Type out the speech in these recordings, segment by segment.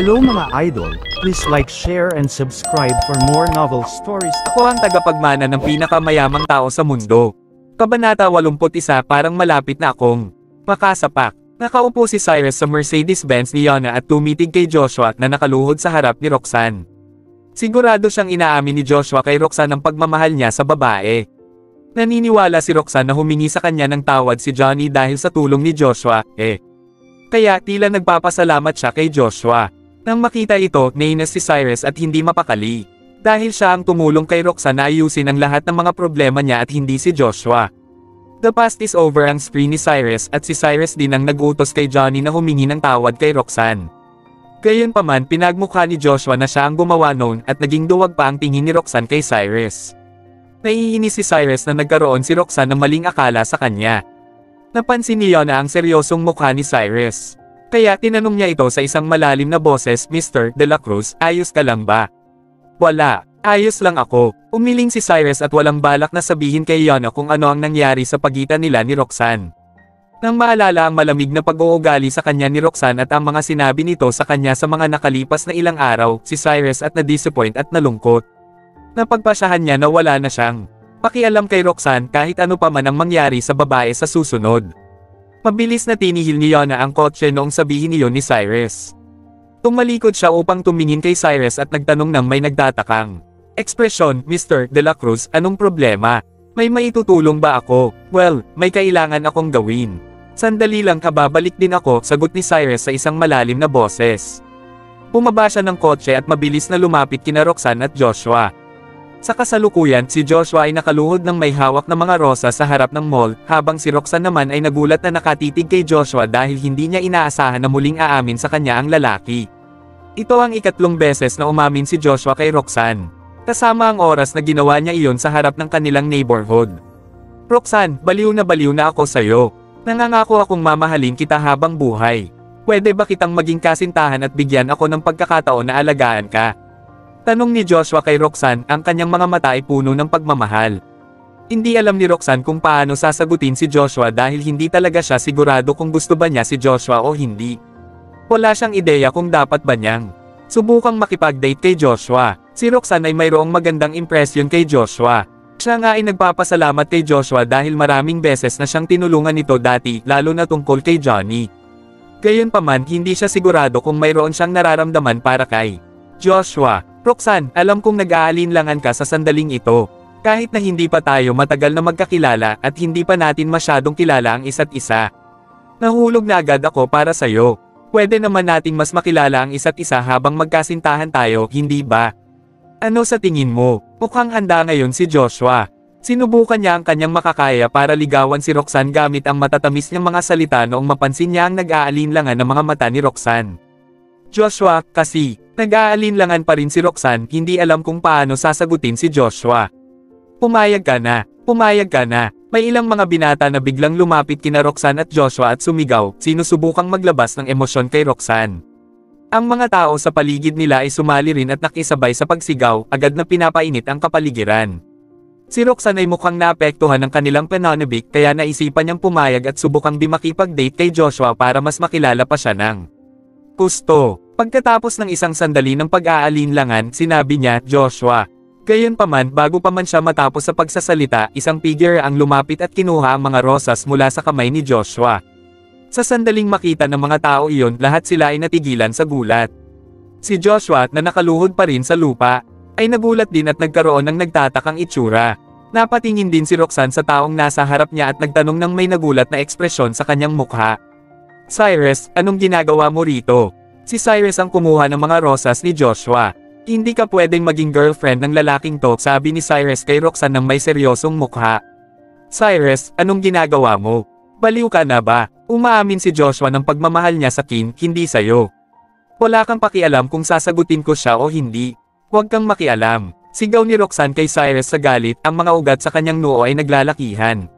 Hello mga idol, please like, share and subscribe for more novel stories. Ako ang tagapagmana ng pinakamayamang tao sa mundo. Kabanata 81, parang malapit na akong makasapak. Nakaupo si Cyrus sa Mercedes-Benz ni Yana at tumitig kay Joshua na nakaluhod sa harap ni Roxanne. Sigurado siyang inaamin ni Joshua kay Roxanne ang pagmamahal niya sa babae. Naniniwala si Roxanne na humingi sa kanya ng tawad si Johnny dahil sa tulong ni Joshua, Kaya tila nagpapasalamat siya kay Joshua. Nang makita ito, nainis si Cyrus at hindi mapakali. Dahil siya ang tumulong kay Roxanne na ayusin ang lahat ng mga problema niya at hindi si Joshua. The past is over ang spree ni Cyrus at si Cyrus din ang nag-utos kay Johnny na humingi ng tawad kay Roxanne. Gayunpaman pinagmukha ni Joshua na siya ang gumawa noon at naging duwag pa ang tingin ni Roxanne kay Cyrus. Naiinis si Cyrus na nagkaroon si Roxanne ng maling akala sa kanya. Napansin niya na ang seryosong mukha ni Cyrus. Kaya tinanong niya ito sa isang malalim na boses, Mr. De La Cruz, ayos ka lang ba? Wala, ayos lang ako. Umiling si Cyrus at walang balak na sabihin kay Yana kung ano ang nangyari sa pagitan nila ni Roxanne. Nang maalala ang malamig na pag-uugali sa kanya ni Roxanne at ang mga sinabi nito sa kanya sa mga nakalipas na ilang araw, si Cyrus at na-disappoint at nalungkot. Napagpasyahan niya na wala na siyang pakialam kay Roxanne kahit ano pa man ang mangyari sa babae sa susunod. Mabilis na tinihil ni Yana ang kotse noong sabihin niyon ni Cyrus. Tumalikod siya upang tumingin kay Cyrus at nagtanong ng may nagtatakang ekspresyon, Mr. De La Cruz, anong problema? May maitutulong ba ako? Well, may kailangan akong gawin. Sandali lang, kababalik din ako, sagot ni Cyrus sa isang malalim na boses. Bumaba siya ng kotse at mabilis na lumapit kina Roxanne at Joshua. Sa kasalukuyan, si Joshua ay nakaluhod ng may hawak na mga rosas sa harap ng mall, habang si Roxanne naman ay nagulat na nakatitig kay Joshua dahil hindi niya inaasahan na muling aamin sa kanya ang lalaki. Ito ang ikatlong beses na umamin si Joshua kay Roxanne. Kasama ang oras na ginawa niya iyon sa harap ng kanilang neighborhood. Roxanne, baliw na ako sa'yo. Nangangako akong mamahalin kita habang buhay. Pwede ba kitang maging kasintahan at bigyan ako ng pagkakataon na alagaan ka? Tanong ni Joshua kay Roxanne, ang kanyang mga mata ay puno ng pagmamahal. Hindi alam ni Roxanne kung paano sasagutin si Joshua dahil hindi talaga siya sigurado kung gusto ba niya si Joshua o hindi. Wala siyang ideya kung dapat ba niyang subukang makipag-date kay Joshua. Si Roxanne ay mayroong magandang impresyon kay Joshua. Siya nga ay nagpapasalamat kay Joshua dahil maraming beses na siyang tinulungan nito dati, lalo na tungkol kay Johnny. Gayunpaman, hindi siya sigurado kung mayroon siyang nararamdaman para kay Joshua. Roxanne, alam kong nag-aalinlangan ka sa sandaling ito. Kahit na hindi pa tayo matagal na magkakilala at hindi pa natin masyadong kilala ang isa't isa. Nahulog na agad ako para sa'yo. Pwede naman nating mas makilala ang isa't isa habang magkasintahan tayo, hindi ba? Ano sa tingin mo? Mukhang handa ngayon si Joshua. Sinubukan niya ang kanyang makakaya para ligawan si Roxanne gamit ang matatamis niyang mga salita noong mapansin niya ang nag-aalinlangan ng mga mata ni Roxanne. Joshua, kasi, nag-aalinlangan pa rin si Roxanne, hindi alam kung paano sasagutin si Joshua. Pumayag ka na. May ilang mga binata na biglang lumapit kina Roxanne at Joshua at sumigaw, sinusubukang maglabas ng emosyon kay Roxanne. Ang mga tao sa paligid nila ay sumali rin at nakisabay sa pagsigaw, agad na pinapainit ang kapaligiran. Si Roxanne ay mukhang naapektuhan ng kanilang pananabik kaya naisipan niyang pumayag at subukang di makipag-date kay Joshua para mas makilala pa siya ng gusto. Pagkatapos ng isang sandali ng pag-aalinlangan, sinabi niya, Joshua. Gayunpaman, bago pa man siya matapos sa pagsasalita, isang figure ang lumapit at kinuha ang mga rosas mula sa kamay ni Joshua. Sa sandaling makita ng mga tao iyon, lahat sila ay natigilan sa gulat. Si Joshua, na nakaluhod pa rin sa lupa, ay nagulat din at nagkaroon ng nagtatakang itsura. Napatingin din si Roxanne sa taong nasa harap niya at nagtanong ng may nagulat na ekspresyon sa kanyang mukha. Cyrus, anong ginagawa mo rito? Si Cyrus ang kumuha ng mga rosas ni Joshua. Hindi ka pwedeng maging girlfriend ng lalaking to, sabi ni Cyrus kay Roxanne ng may seryosong mukha. Cyrus, anong ginagawa mo? Baliw ka na ba? Umaamin si Joshua ng pagmamahal niya sa kin, hindi sa'yo. Wala kang pakialam kung sasagutin ko siya o hindi. Huwag kang makialam. Sigaw ni Roxanne kay Cyrus sa galit, ang mga ugat sa kanyang noo ay naglalakihan.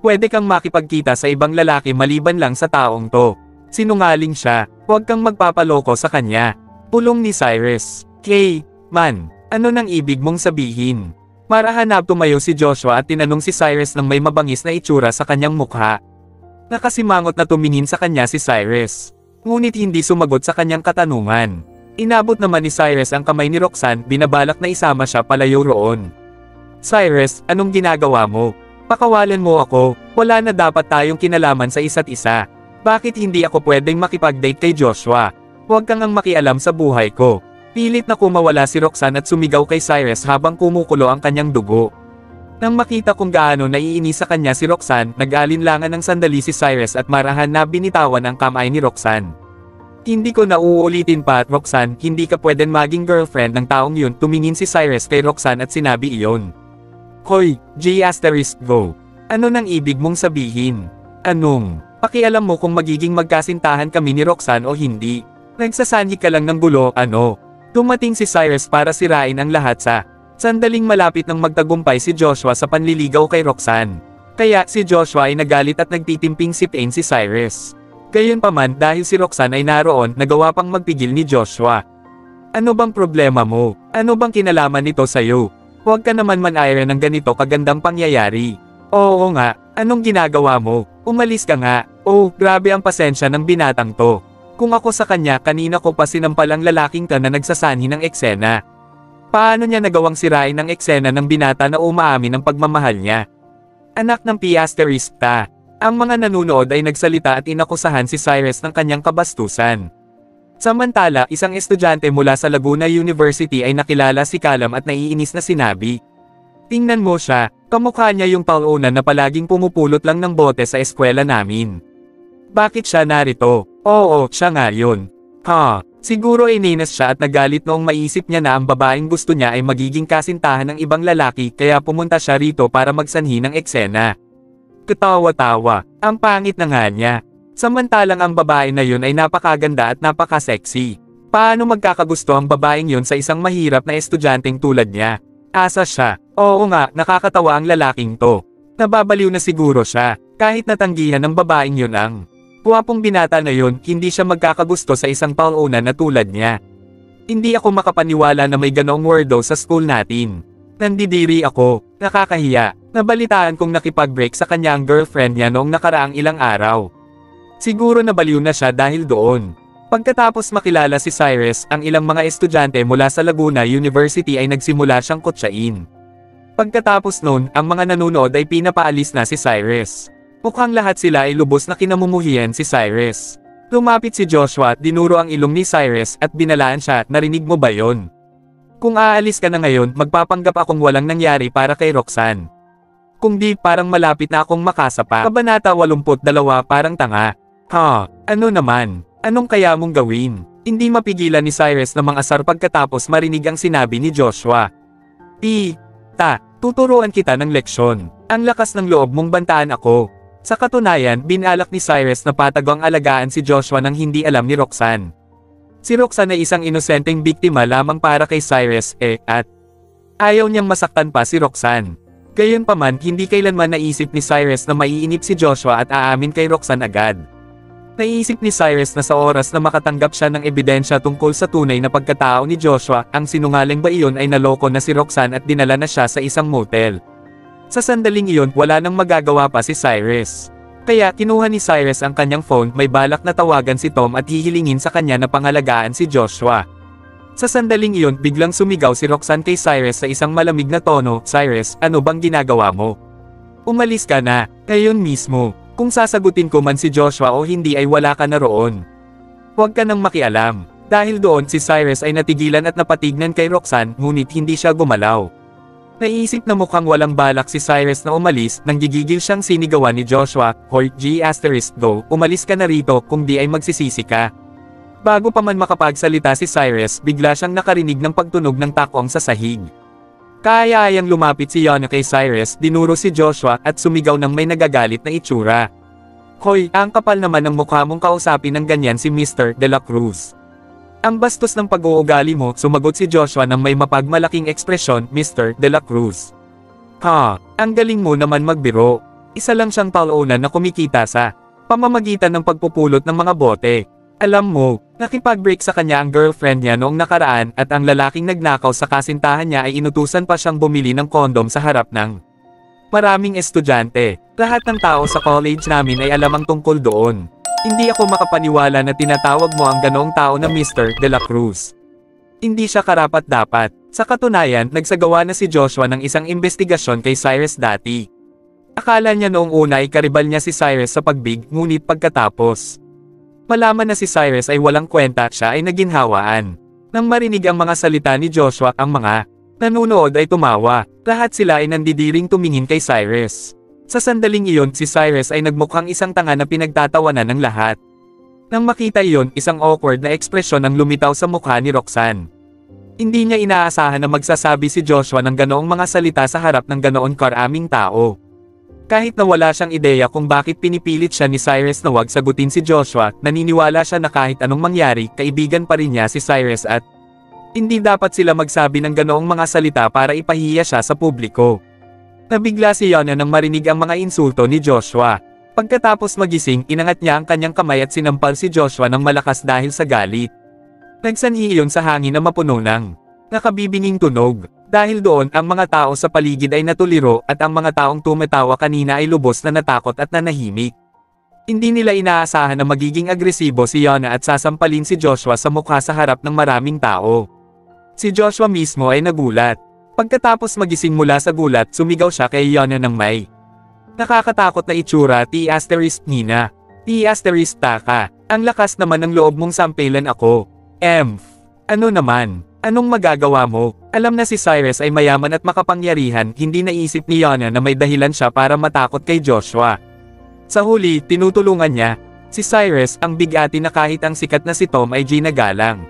Pwede kang makipagkita sa ibang lalaki maliban lang sa taong to. Sinungaling siya, huwag kang magpapaloko sa kanya. Pulong ni Cyrus. Man, ano nang ibig mong sabihin? Marahanap tumayo si Joshua at tinanong si Cyrus ng may mabangis na itsura sa kanyang mukha. Nakasimangot na tumingin sa kanya si Cyrus. Ngunit hindi sumagot sa kanyang katanungan. Inabot naman ni Cyrus ang kamay ni Roxanne, binabalak na isama siya palayo roon. Cyrus, anong ginagawa mo? Pakawalan mo ako, wala na dapat tayong kinalaman sa isa't isa. Bakit hindi ako pwedeng makipag-date kay Joshua? Huwag kang makialam sa buhay ko. Pilit na kumawala si Roxanne at sumigaw kay Cyrus habang kumukulo ang kanyang dugo. Nang makita kung gaano naiinis sa kanya si Roxanne, nag-alinlangan ng sandali si Cyrus at marahan na binitawan ang kamay ni Roxanne. Hindi ko na uulitin pa at Roxanne, hindi ka pwedeng maging girlfriend ng taong yun. Tumingin si Cyrus kay Roxanne at sinabi iyon. Hoy, G***go. Ano nang ibig mong sabihin? Anong? Pakialam mo kung magiging magkasintahan kami ni Roxanne o hindi. Nagsasanhi ka lang ng gulo, ano? Dumating si Cyrus para sirain ang lahat sa sandaling malapit ng magtagumpay si Joshua sa panliligaw kay Roxanne. Kaya si Joshua ay nagalit at nagtitimping sipain si Cyrus. Gayunpaman dahil si Roxanne ay naroon, nagawa pang magpigil ni Joshua. Ano bang problema mo? Ano bang kinalaman nito sa'yo? Huwag ka naman man-ira ng ganito kagandang pangyayari. Oo nga, anong ginagawa mo? Umalis ka nga. Oh, grabe ang pasensya ng binatang to. Kung ako sa kanya, kanina ko pa sinampal ang lalaking ka na nagsasanhi ng eksena. Paano niya nagawang sirain ang eksena ng binata na umaamin ng pagmamahal niya? Anak ng piasterista. Ang mga nanunood ay nagsalita at inakusahan si Cyrus ng kanyang kabastusan. Samantala, isang estudyante mula sa Laguna University ay nakilala si Callum at naiinis na sinabi. Tingnan mo siya, kamukha niya yung paunan na palaging pumupulot lang ng bote sa eskwela namin. Bakit siya narito? Oo, siya nga yun. Siguro ininas siya at nagalit noong maisip niya na ang babaeng gusto niya ay magiging kasintahan ng ibang lalaki kaya pumunta siya rito para magsanhi ng eksena. Katawa-tawa, ang pangit na nga niya. Samantalang ang babae na yun ay napakaganda at napaka-sexy. Paano magkakagusto ang babaeng yun sa isang mahirap na estudyanteng tulad niya? Asa siya? Oo nga, nakakatawa ang lalaking to. Nababaliw na siguro siya, kahit natanggihan ng babaeng yun ang guwapong binata na yun, hindi siya magkakagusto sa isang paunan na tulad niya. Hindi ako makapaniwala na may ganoong wordo sa school natin. Nandidiri ako, nakakahiya. Nabalitaan kong nakipag-break sa kanya ang girlfriend niya noong nakaraang ilang araw. Siguro nabaliw na siya dahil doon. Pagkatapos makilala si Cyrus, ang ilang mga estudyante mula sa Laguna University ay nagsimula siyang kutsain. Pagkatapos noon, ang mga nanunood ay pinapaalis na si Cyrus. Mukhang lahat sila ay lubos na kinamumuhian si Cyrus. Lumapit si Joshua at dinuro ang ilong ni Cyrus at binalaan siya, narinig mo ba yon? Kung aalis ka na ngayon, magpapanggap akong walang nangyari para kay Roxanne. Kung di, parang malapit na akong makasapa. Kabanata 82, parang tanga. Ano naman? Anong kaya mong gawin? Hindi mapigilan ni Cyrus na mangasar pagkatapos marinig ang sinabi ni Joshua. Tuturuan kita ng leksyon. Ang lakas ng loob mong bantaan ako. Sa katunayan, binalak ni Cyrus na patagang alagaan si Joshua nang hindi alam ni Roxanne. Si Roxanne ay isang inosenteng biktima lamang para kay Cyrus, at ayaw niyang masaktan pa si Roxanne. Gayunpaman, hindi kailanman naisip ni Cyrus na maiinip si Joshua at aamin kay Roxanne agad. Naisip ni Cyrus na sa oras na makatanggap siya ng ebidensya tungkol sa tunay na pagkatao ni Joshua, ang sinungaling ba iyon ay naloko na si Roxanne at dinala na siya sa isang motel. Sa sandaling iyon, wala nang magagawa pa si Cyrus. Kaya kinuha ni Cyrus ang kanyang phone, may balak na tawagan si Tom at hihilingin sa kanya na pangalagaan si Joshua. Sa sandaling iyon, biglang sumigaw si Roxanne kay Cyrus sa isang malamig na tono, Cyrus, ano bang ginagawa mo? Umalis ka na, ngayon mismo. Kung sasagutin ko man si Joshua o hindi ay wala ka na roon. Huwag ka nang makialam. Dahil doon si Cyrus ay natigilan at napatignan kay Roxanne, ngunit hindi siya gumalaw. Naisip na mukhang walang balak si Cyrus na umalis, nang gigigil siyang sinigawan ni Joshua, Hoy G***go, umalis ka na rito, kung di ay magsisisi ka. Bago pa man makapagsalita si Cyrus, bigla siyang nakarinig ng pagtunog ng takong sa sahig. Kaaya-ayang lumapit si Yana kay Cyrus, dinuro si Joshua, at sumigaw ng may nagagalit na itsura. Hoy, ang kapal naman ng mukha mong kausapin ng ganyan si Mr. De La Cruz. Ang bastos ng pag-uugali mo, sumagot si Joshua ng may mapagmalaking ekspresyon, Mr. De La Cruz. Ang galing mo naman magbiro. Isa lang siyang paunan na kumikita sa pamamagitan ng pagpupulot ng mga bote. Alam mo, nakipag-break sa kanya ang girlfriend niya noong nakaraan at ang lalaking nagnakaw sa kasintahan niya ay inutusan pa siyang bumili ng kondom sa harap ng maraming estudyante. Lahat ng tao sa college namin ay alam ang tungkol doon. Hindi ako makapaniwala na tinatawag mo ang ganoong tao na Mr. De La Cruz. Hindi siya karapat-dapat. Sa katunayan, nagsagawa na si Joshua ng isang investigasyon kay Cyrus dati. Akala niya noong una ay karibal niya si Cyrus sa pagbig, ngunit pagkatapos malaman na si Cyrus ay walang kwenta, siya ay naginhawaan. Nang marinig ang mga salita ni Joshua, ang mga nanunood ay tumawa. Lahat sila ay nandidiring tumingin kay Cyrus. Sa sandaling iyon, si Cyrus ay nagmukhang isang tanga na pinagtatawanan ng lahat. Nang makita iyon, isang awkward na ekspresyon ang lumitaw sa mukha ni Roxanne. Hindi niya inaasahan na magsasabi si Joshua ng ganoong mga salita sa harap ng ganoon karaming tao. Kahit na wala siyang ideya kung bakit pinipilit siya ni Cyrus na wag sagutin si Joshua, naniniwala siya na kahit anong mangyari, kaibigan pa rin niya si Cyrus at hindi dapat sila magsabi ng ganoong mga salita para ipahiya siya sa publiko. Nabigla si Yana nang marinig ang mga insulto ni Joshua. Pagkatapos magising, inangat niya ang kanyang kamay at sinampal si Joshua ng malakas dahil sa galit. Nagsanhi iyon sa hangin na mapuno ng nakabibinging tunog. Dahil doon, ang mga tao sa paligid ay natuliro at ang mga taong tumatawa kanina ay lubos na natakot at nanahimik. Hindi nila inaasahan na magiging agresibo si Yana at sasampalin si Joshua sa mukha sa harap ng maraming tao. Si Joshua mismo ay nagulat. Pagkatapos magising mula sa gulat, sumigaw siya kay Yana ng may nakakatakot na itsura, Nina. Taka. Ang lakas naman ng loob mong sampelan ako. Ano naman? Anong magagawa mo? Alam na si Cyrus ay mayaman at makapangyarihan, hindi naisip ni Yana na may dahilan siya para matakot kay Joshua. Sa huli, tinutulungan niya si Cyrus, ang bigati na kahit ang sikat na si Tom ay ginagalang.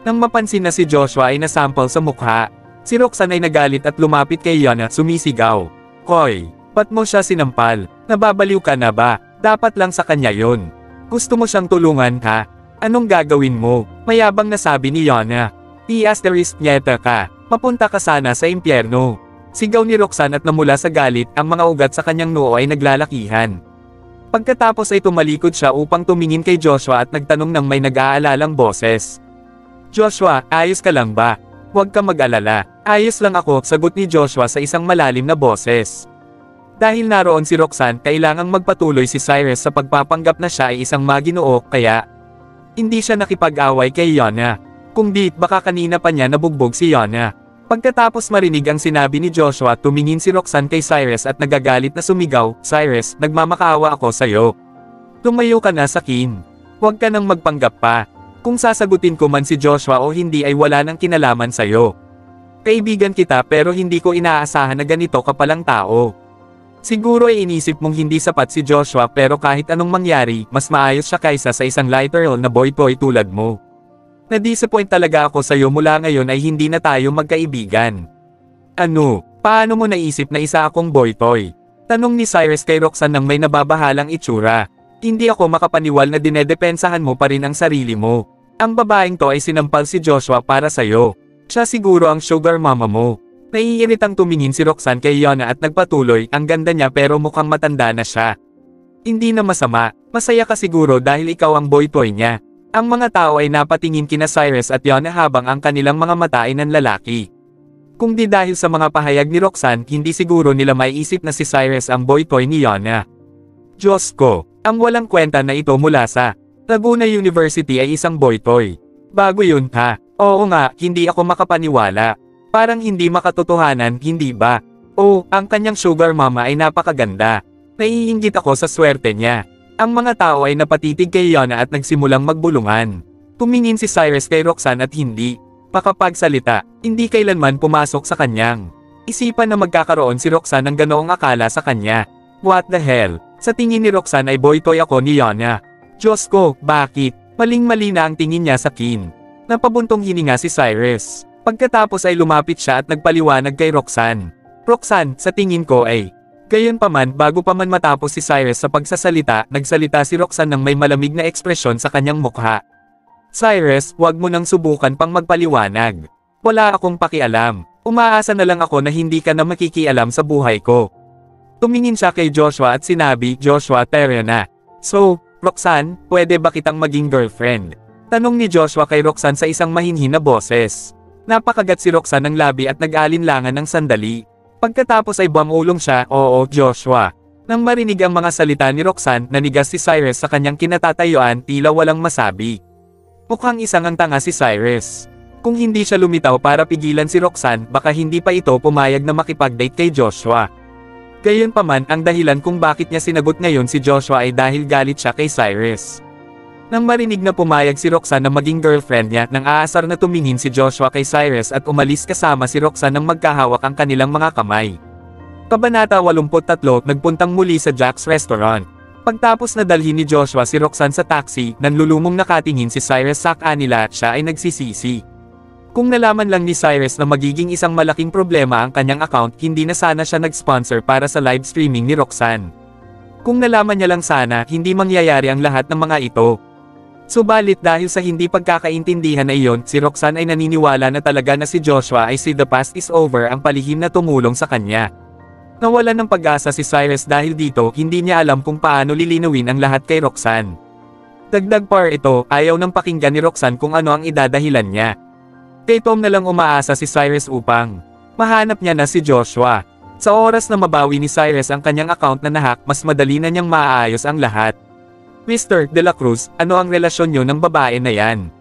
Nang mapansin na si Joshua ay nasampal sa mukha, si Roxanne ay nagalit at lumapit kay Yana, sumisigaw. Koy, ba't mo siya sinampal? Nababaliw ka na ba? Dapat lang sa kanya yon. Gusto mo siyang tulungan, ha? Anong gagawin mo? Mayabang na sabi ni Yana. Nieta ka. Mapunta ka sana sa impyerno. Sigaw ni Roxanne at namula sa galit, ang mga ugat sa kanyang noo ay naglalakihan. Pagkatapos ay tumalikod siya upang tumingin kay Joshua at nagtanong ng may nag-aalalang boses. Joshua, ayos ka lang ba? Huwag ka mag-alala. Ayos lang ako, sagot ni Joshua sa isang malalim na boses. Dahil naroon si Roxanne, kailangang magpatuloy si Cyrus sa pagpapanggap na siya ay isang maginoo, kaya hindi siya nakipag-away kay Yana. Kung di, baka kanina pa niya nabugbog si Yana. Pagkatapos marinig ang sinabi ni Joshua, tumingin si Roxanne kay Cyrus at nagagalit na sumigaw, Cyrus, nagmamakaawa ako sa'yo. Tumayo ka na sa kin. Huwag ka nang magpanggap pa. Kung sasagutin ko man si Joshua o hindi ay wala nang kinalaman sa'yo. Kaibigan kita pero hindi ko inaasahan na ganito ka palang tao. Siguro ay inisip mong hindi sapat si Joshua pero kahit anong mangyari, mas maayos siya kaysa sa isang literal na boy-toy tulad mo. Na-disappoint talaga ako sa'yo, mula ngayon ay hindi na tayo magkaibigan. Ano? Paano mo naisip na isa akong boy-toy? Tanong ni Cyrus kay Roxanne nang may nababahalang itsura. Hindi ako makapaniwal na dinedepensahan mo pa rin ang sarili mo. Ang babaeng to ay sinampal si Joshua para sa'yo. Siya siguro ang sugar mama mo. Naiiritang tumingin si Roxanne kay Yana at nagpatuloy, ang ganda niya pero mukhang matanda na siya. Hindi na masama, masaya ka siguro dahil ikaw ang boy-toy niya. Ang mga tao ay napatingin kina Cyrus at Yana habang ang kanilang mga mata ay nanlalaki. Kung di dahil sa mga pahayag ni Roxanne, hindi siguro nila maiisip na si Cyrus ang boy-toy ni Yana. Diyos ko, ang walang kwenta na ito mula sa Laguna University ay isang boy-toy. Bago yun ha? Oo nga, hindi ako makapaniwala. Parang hindi makatotohanan, hindi ba? Oh, ang kanyang sugar mama ay napakaganda. Naiinggit ako sa swerte niya. Ang mga tao ay napatitig kay Yana at nagsimulang magbulungan. Tumingin si Cyrus kay Roxanne at hindi makapagsalita. Hindi kailanman pumasok sa kanyang isipan na magkakaroon si Roxanne ng ganoong akala sa kanya. What the hell? Sa tingin ni Roxanne ay boy-toy ako ni Yana. Diyos ko, bakit? Maling-mali na ang tingin niya sa kin. Napabuntong hininga si Cyrus. Pagkatapos ay lumapit siya at nagpaliwanag kay Roxanne. Roxanne, sa tingin ko ay gayunpaman, bago pa man matapos si Cyrus sa pagsasalita, nagsalita si Roxanne ng may malamig na ekspresyon sa kanyang mukha. Cyrus, huwag mo nang subukan pang magpaliwanag. Wala akong pakialam. Umaasa na lang ako na hindi ka na makikialam sa buhay ko. Tumingin siya kay Joshua at sinabi, Joshua, tara na. So, Roxanne, pwede ba kitang maging girlfriend? Tanong ni Joshua kay Roxanne sa isang mahinhin na boses. Napakagat si Roxanne ng labi at nag-alinlangan ng sandali. Pagkatapos ay bumulong siya, oo, Joshua. Nang marinig ang mga salita ni Roxanne, nanigas si Cyrus sa kanyang kinatatayuan, tila walang masabi. Mukhang isang ang tanga si Cyrus. Kung hindi siya lumitaw para pigilan si Roxanne, baka hindi pa ito pumayag na makipag-date kay Joshua. Gayunpaman, ang dahilan kung bakit niya sinagot ngayon si Joshua ay dahil galit siya kay Cyrus. Nang marinig na pumayag si Roxanne na maging girlfriend niya, nang aasar na tumingin si Joshua kay Cyrus at umalis kasama si Roxanne nang magkahawak ang kanilang mga kamay. Kabanata 83, nagpuntang muli sa Jack's Restaurant. Pagtapos na dalhin ni Joshua si Roxanne sa taxi, nanlulumong nakatingin si Cyrus sa kanila at siya ay nagsisisi. Kung nalaman lang ni Cyrus na magiging isang malaking problema ang kanyang account, hindi na sana siya nag-sponsor para sa live streaming ni Roxanne. Kung nalaman niya lang sana, hindi mangyayari ang lahat ng mga ito. Subalit dahil sa hindi pagkakaintindihan na iyon, si Roxanne ay naniniwala na talaga na si Joshua ay si the past is over ang palihim na tumulong sa kanya. Nawalan ng pag-asa si Cyrus dahil dito, hindi niya alam kung paano lilinawin ang lahat kay Roxanne. Dagdag par ito, ayaw nang pakinggan ni Roxanne kung ano ang idadahilan niya. Kay Tom na lang umaasa si Cyrus upang mahanap niya na si Joshua. Sa oras na mabawi ni Cyrus ang kanyang account na nahack, mas madali na niyang maaayos ang lahat. Mr. De La Cruz, ano ang relasyon niyo ng babae na yan?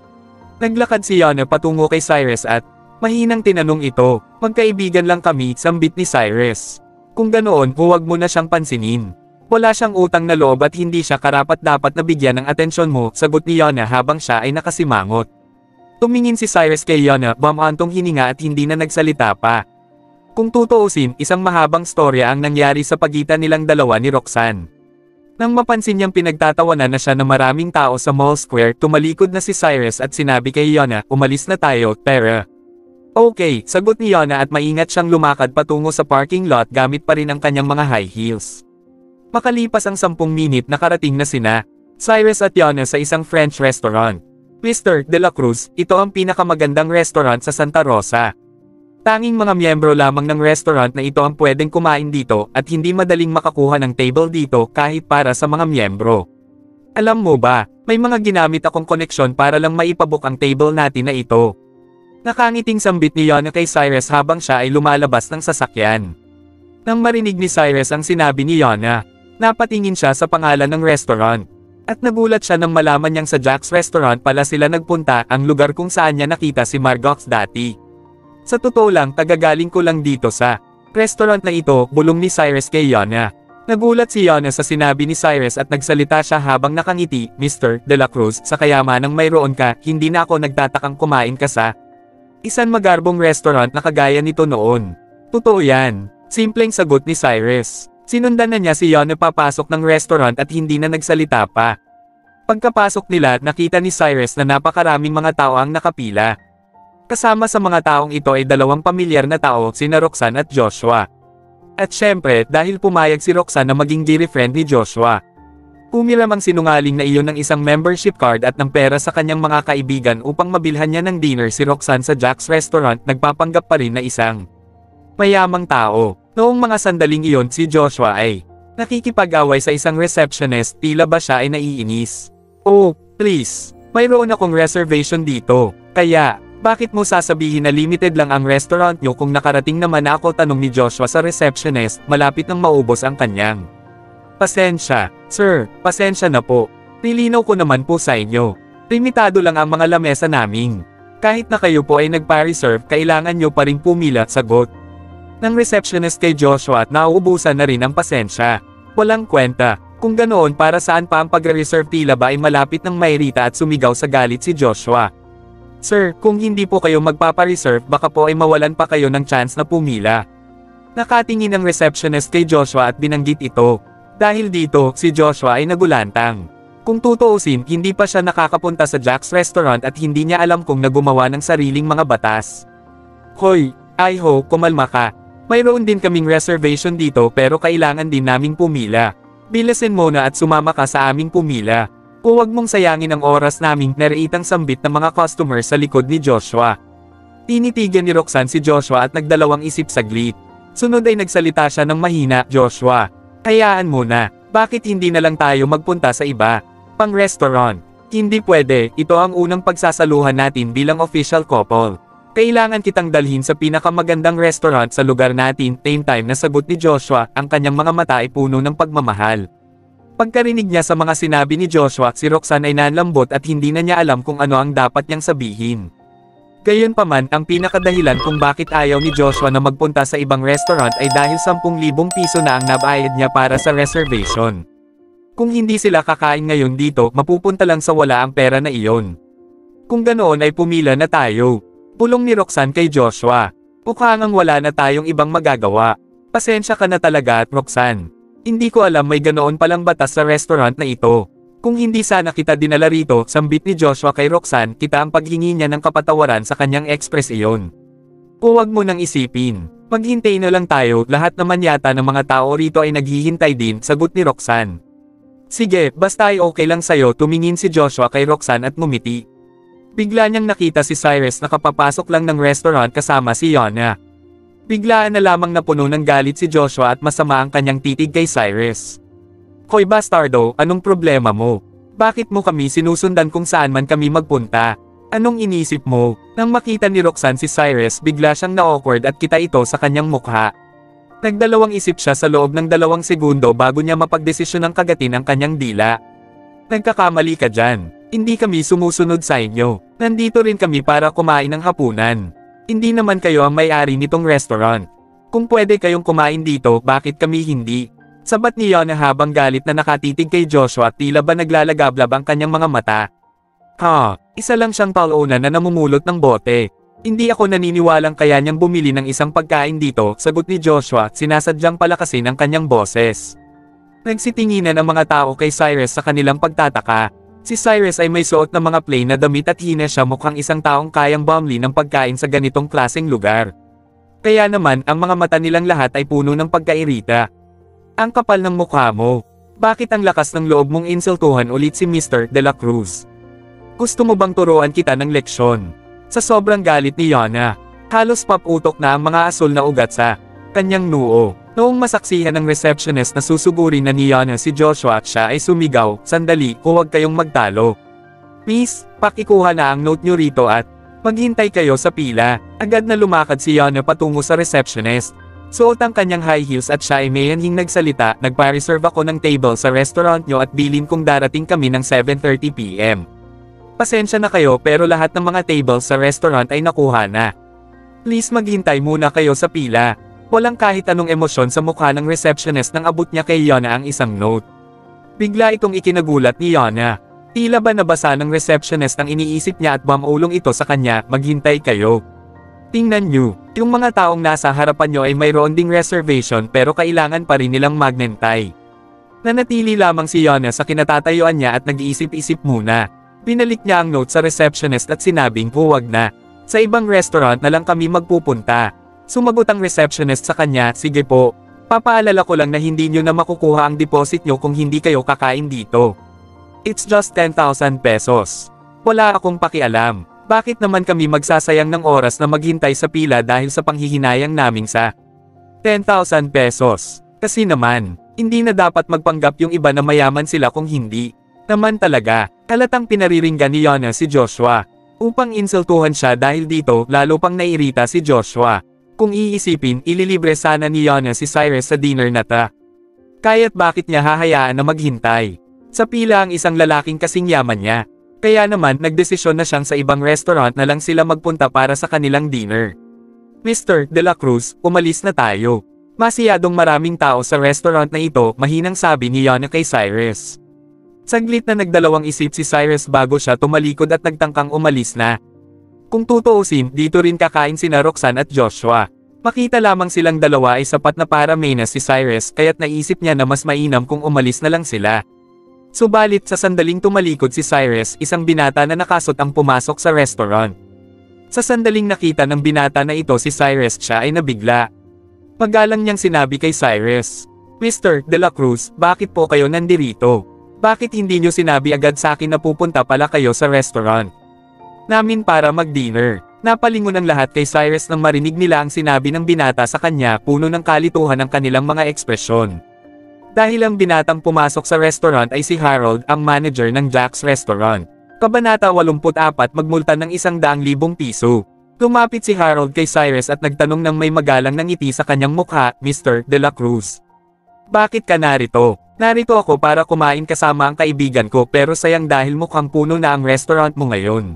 Naglakad si Yana patungo kay Cyrus at mahinang tinanong ito. Magkaibigan lang kami, sambit ni Cyrus. Kung ganoon, huwag mo na siyang pansinin. Wala siyang utang na loob at hindi siya karapat-dapat na bigyan ng atensyon mo, sagot ni Yana habang siya ay nakasimangot. Tumingin si Cyrus kay Yana, bumantong hininga at hindi na nagsalita pa. Kung tutuusin, isang mahabang storya ang nangyari sa pagitan nilang dalawa ni Roxanne. Nang mapansin niyang pinagtatawanan na siya ng maraming tao sa Mall Square, tumalikod na si Cyrus at sinabi kay Yana, umalis na tayo, pera. Okay, sagot ni Yana at maingat siyang lumakad patungo sa parking lot gamit pa rin ang kanyang mga high heels. Makalipas ang 10 minit nakarating na sina Cyrus at Yana sa isang French restaurant. Mr. De La Cruz, ito ang pinakamagandang restaurant sa Santa Rosa. Tanging mga miyembro lamang ng restaurant na ito ang pwedeng kumain dito at hindi madaling makakuha ng table dito kahit para sa mga miyembro. Alam mo ba, may mga ginamit akong koneksyon para lang maipabook ang table natin na ito. Nakangiting sambit ni Yana kay Cyrus habang siya ay lumalabas ng sasakyan. Nang marinig ni Cyrus ang sinabi ni Yana, napatingin siya sa pangalan ng restaurant. At nagulat siya nang malaman niyang sa Jack's Restaurant pala sila nagpunta, ang lugar kung saan niya nakita si Margox dati. Sa totoo lang, tagagaling ko lang dito sa restaurant na ito, bulong ni Cyrus kay Yana. Nagulat si Yana sa sinabi ni Cyrus at nagsalita siya habang nakangiti, Mr. De La Cruz, sa kayamanang mayroon ka, hindi na ako nagtatakang kumain ka sa isang magarbong restaurant na kagaya nito noon. Totoo yan, simpleng sagot ni Cyrus. Sinundan na niya si Yana papasok ng restaurant at hindi na nagsalita pa. Pagkapasok nila, nakita ni Cyrus na napakaraming mga tao ang nakapila. Kasama sa mga taong ito ay 2 pamilyar na tao, sina Roxanne at Joshua. At syempre, dahil pumayag si Roxanne na maging dear friend ni Joshua. Pumiram ang sinungaling na iyon ng isang membership card at ng pera sa kanyang mga kaibigan upang mabilhan niya ng dinner si Roxanne sa Jack's Restaurant, nagpapanggap pa rin na isang mayamang tao. Noong mga sandaling iyon si Joshua ay nakikipag-away sa isang receptionist, tila ba siya ay naiinis. Oh, please, mayroon akong reservation dito, kaya, bakit mo sasabihin na limited lang ang restaurant nyo kung nakarating naman ako, tanong ni Joshua sa receptionist, malapit nang maubos ang kanyang pasensya. Sir, pasensya na po. Nilinaw ko naman po sa inyo. Limitado lang ang mga lamesa naming. Kahit na kayo po ay nagpa-reserve, kailangan nyo pa rin pumila, sagot ng receptionist kay Joshua at nauubusan na rin ang pasensya. Walang kwenta. Kung ganoon, para saan pa ang pag-reserve, tila ba ay malapit ng mairita at sumigaw sa galit si Joshua. Sir, kung hindi po kayo magpapa-reserve, baka po ay mawalan pa kayo ng chance na pumila. Nakatingin ang receptionist kay Joshua at binanggit ito. Dahil dito, si Joshua ay nagulantang. Kung tutuusin, hindi pa siya nakakapunta sa Jack's Restaurant at hindi niya alam kung nagumawa ng sariling mga batas. Hoy, Iho, kumalma ka. Mayroon din kaming reservation dito pero kailangan din naming pumila. Bilasin mo na at sumama ka sa aming pumila. Huwag mong sayangin ang oras naming, nariitang sambit ng mga customer sa likod ni Joshua. Tinitigan ni Roxanne si Joshua at nagdalawang isip saglit. Sunod ay nagsalita siya ng mahina, Joshua. Hayaan mo na, bakit hindi na lang tayo magpunta sa iba? Pang-restaurant. Hindi pwede, ito ang unang pagsasaluhan natin bilang official couple. Kailangan kitang dalhin sa pinakamagandang restaurant sa lugar natin, same time na sagot ni Joshua, ang kanyang mga mata ay puno ng pagmamahal. Pagkarinig niya sa mga sinabi ni Joshua, si Roxanne ay nanlambot at hindi na niya alam kung ano ang dapat niyang sabihin. Gayunpaman, ang pinakadahilan kung bakit ayaw ni Joshua na magpunta sa ibang restaurant ay dahil 10,000 piso na ang nabayad niya para sa reservation. Kung hindi sila kakain ngayon dito, mapupunta lang sa wala ang pera na iyon. Kung ganoon ay pumila na tayo. Pulong ni Roxanne kay Joshua. Mukhang wala na tayong ibang magagawa. Pasensya ka na talaga at Roxanne. Hindi ko alam may ganoon palang batas sa restaurant na ito. Kung hindi sana kita dinala rito, sambit ni Joshua kay Roxanne, kita ang paghingi niya ng kapatawaran sa kanyang ekspresyon. Huwag mo nang isipin. Maghintay na lang tayo, lahat naman yata ng mga tao rito ay naghihintay din, sagot ni Roxanne. Sige, basta ay okay lang sa'yo, tumingin si Joshua kay Roxanne at ngumiti. Bigla niyang nakita si Cyrus na kapapasok lang ng restaurant kasama si Yana. Biglaan na lamang napuno ng galit si Joshua at masama ang kanyang titig kay Cyrus. Hoy bastardo, anong problema mo? Bakit mo kami sinusundan kung saan man kami magpunta? Anong inisip mo? Nang makita ni Roxanne si Cyrus, bigla siyang na-awkward at kita ito sa kanyang mukha. Nagdalawang isip siya sa loob ng 2 segundo bago niya mapagdesisyon ng kagatin ang kanyang dila. Nagkakamali ka dyan. Hindi kami sumusunod sa inyo. Nandito rin kami para kumain ng hapunan. Hindi naman kayo ang may-ari nitong restaurant. Kung pwede kayong kumain dito, bakit kami hindi? Sabat ni Yana habang galit na nakatitig kay Joshua at tila ba naglalagablab ang kanyang mga mata. Isa lang siyang talunan na namumulot ng bote. Hindi ako naniniwalang kaya niyang bumili ng isang pagkain dito, sagot ni Joshua at sinasadyang palakasin ang kanyang boses. Nagsitinginan ang mga tao kay Cyrus sa kanilang pagtataka. Si Cyrus ay may suot na mga plain na damit at hina siya mukhang isang taong kayang bumili ng pagkain sa ganitong klaseng lugar. Kaya naman, ang mga mata nilang lahat ay puno ng pagkairita. Ang kapal ng mukha mo. Bakit ang lakas ng loob mong insultuhan ulit si Mr. De La Cruz? Gusto mo bang turuan kita ng leksyon? Sa sobrang galit ni Yana, halos paputok na ang mga asul na ugat sa kanyang noo. Noong masaksihan ng receptionist na susugurin na ni Yana si Joshua at siya ay sumigaw, "Sandali, huwag kayong magtalo. Miss, pakikuha na ang note nyo rito at maghintay kayo sa pila." Agad na lumakad si Yana patungo sa receptionist. Suot ang kanyang high heels at siya ay mayanhing nagsalita, "Nagpa-reserve ako ng table sa restaurant nyo at bilin kung darating kami ng 7:30 PM. Pasensya na kayo pero lahat ng mga tables sa restaurant ay nakuha na. Please maghintay muna kayo sa pila." Walang kahit anong emosyon sa mukha ng receptionist nang abot niya kay Yana ang isang note. Bigla itong ikinagulat ni Yana. Tila ba nabasa ng receptionist ang iniisip niya at bumulong ito sa kanya, "Maghintay kayo. Tingnan nyo, yung mga taong nasa harapan nyo ay mayroon ding reservation pero kailangan pa rin nilang magnentay." Nanatili lamang si Yana sa kinatatayuan niya at nag-iisip-isip muna. Binalik niya ang note sa receptionist at sinabing, "Huwag na. Sa ibang restaurant na lang kami magpupunta." Sumagot ang receptionist sa kanya, "Sige po. Papaalala ko lang na hindi nyo na makukuha ang deposit nyo kung hindi kayo kakain dito. It's just 10,000 pesos. Wala akong pakialam. Bakit naman kami magsasayang ng oras na maghintay sa pila dahil sa panghihinayang naming sa 10,000 pesos. Kasi naman, hindi na dapat magpanggap yung iba na mayaman sila kung hindi. Naman talaga, halatang pinariringgan ni Yana si Joshua. Upang insultuhan siya dahil dito, lalo pang nairita si Joshua. Kung iisipin, ililibre sana ni Yana si Cyrus sa dinner na ta. Kaya't bakit niya hahayaan na maghintay? Sa pila ang isang lalaking kasing yaman niya. Kaya naman, nagdesisyon na siyang sa ibang restaurant na lang sila magpunta para sa kanilang dinner. "Mr. De La Cruz, umalis na tayo. Masyadong maraming tao sa restaurant na ito," mahinang sabi ni Yana kay Cyrus. Saglit na nagdalawang isip si Cyrus bago siya tumalikod at nagtangkang umalis na. Kung tutuusin, dito rin kakain sina Roxanne at Joshua. Makita lamang silang dalawa ay sapat na para mainas si Cyrus kaya't naisip niya na mas mainam kung umalis na lang sila. Subalit sa sandaling tumalikod si Cyrus, isang binata na nakasot ang pumasok sa restaurant. Sa sandaling nakita ng binata na ito si Cyrus, siya ay nabigla. Magalang niyang sinabi kay Cyrus, "Mr. De La Cruz, bakit po kayo nandirito? Bakit hindi niyo sinabi agad sa akin na pupunta pala kayo sa restaurant namin para mag-dinner?" Napalingon ang lahat kay Cyrus nang marinig nila ang sinabi ng binata sa kanya, puno ng kalituhan ang kanilang mga ekspresyon. Dahil ang binatang pumasok sa restaurant ay si Harold, ang manager ng Jack's Restaurant. Kabanata 84, magmulta ng 100,000 piso. Lumapit si Harold kay Cyrus at nagtanong ng may magalang na ngiti sa kanyang mukha, "Mr. De La Cruz, bakit ka narito?" "Narito ako para kumain kasama ang kaibigan ko pero sayang dahil mukhang puno na ang restaurant mo ngayon."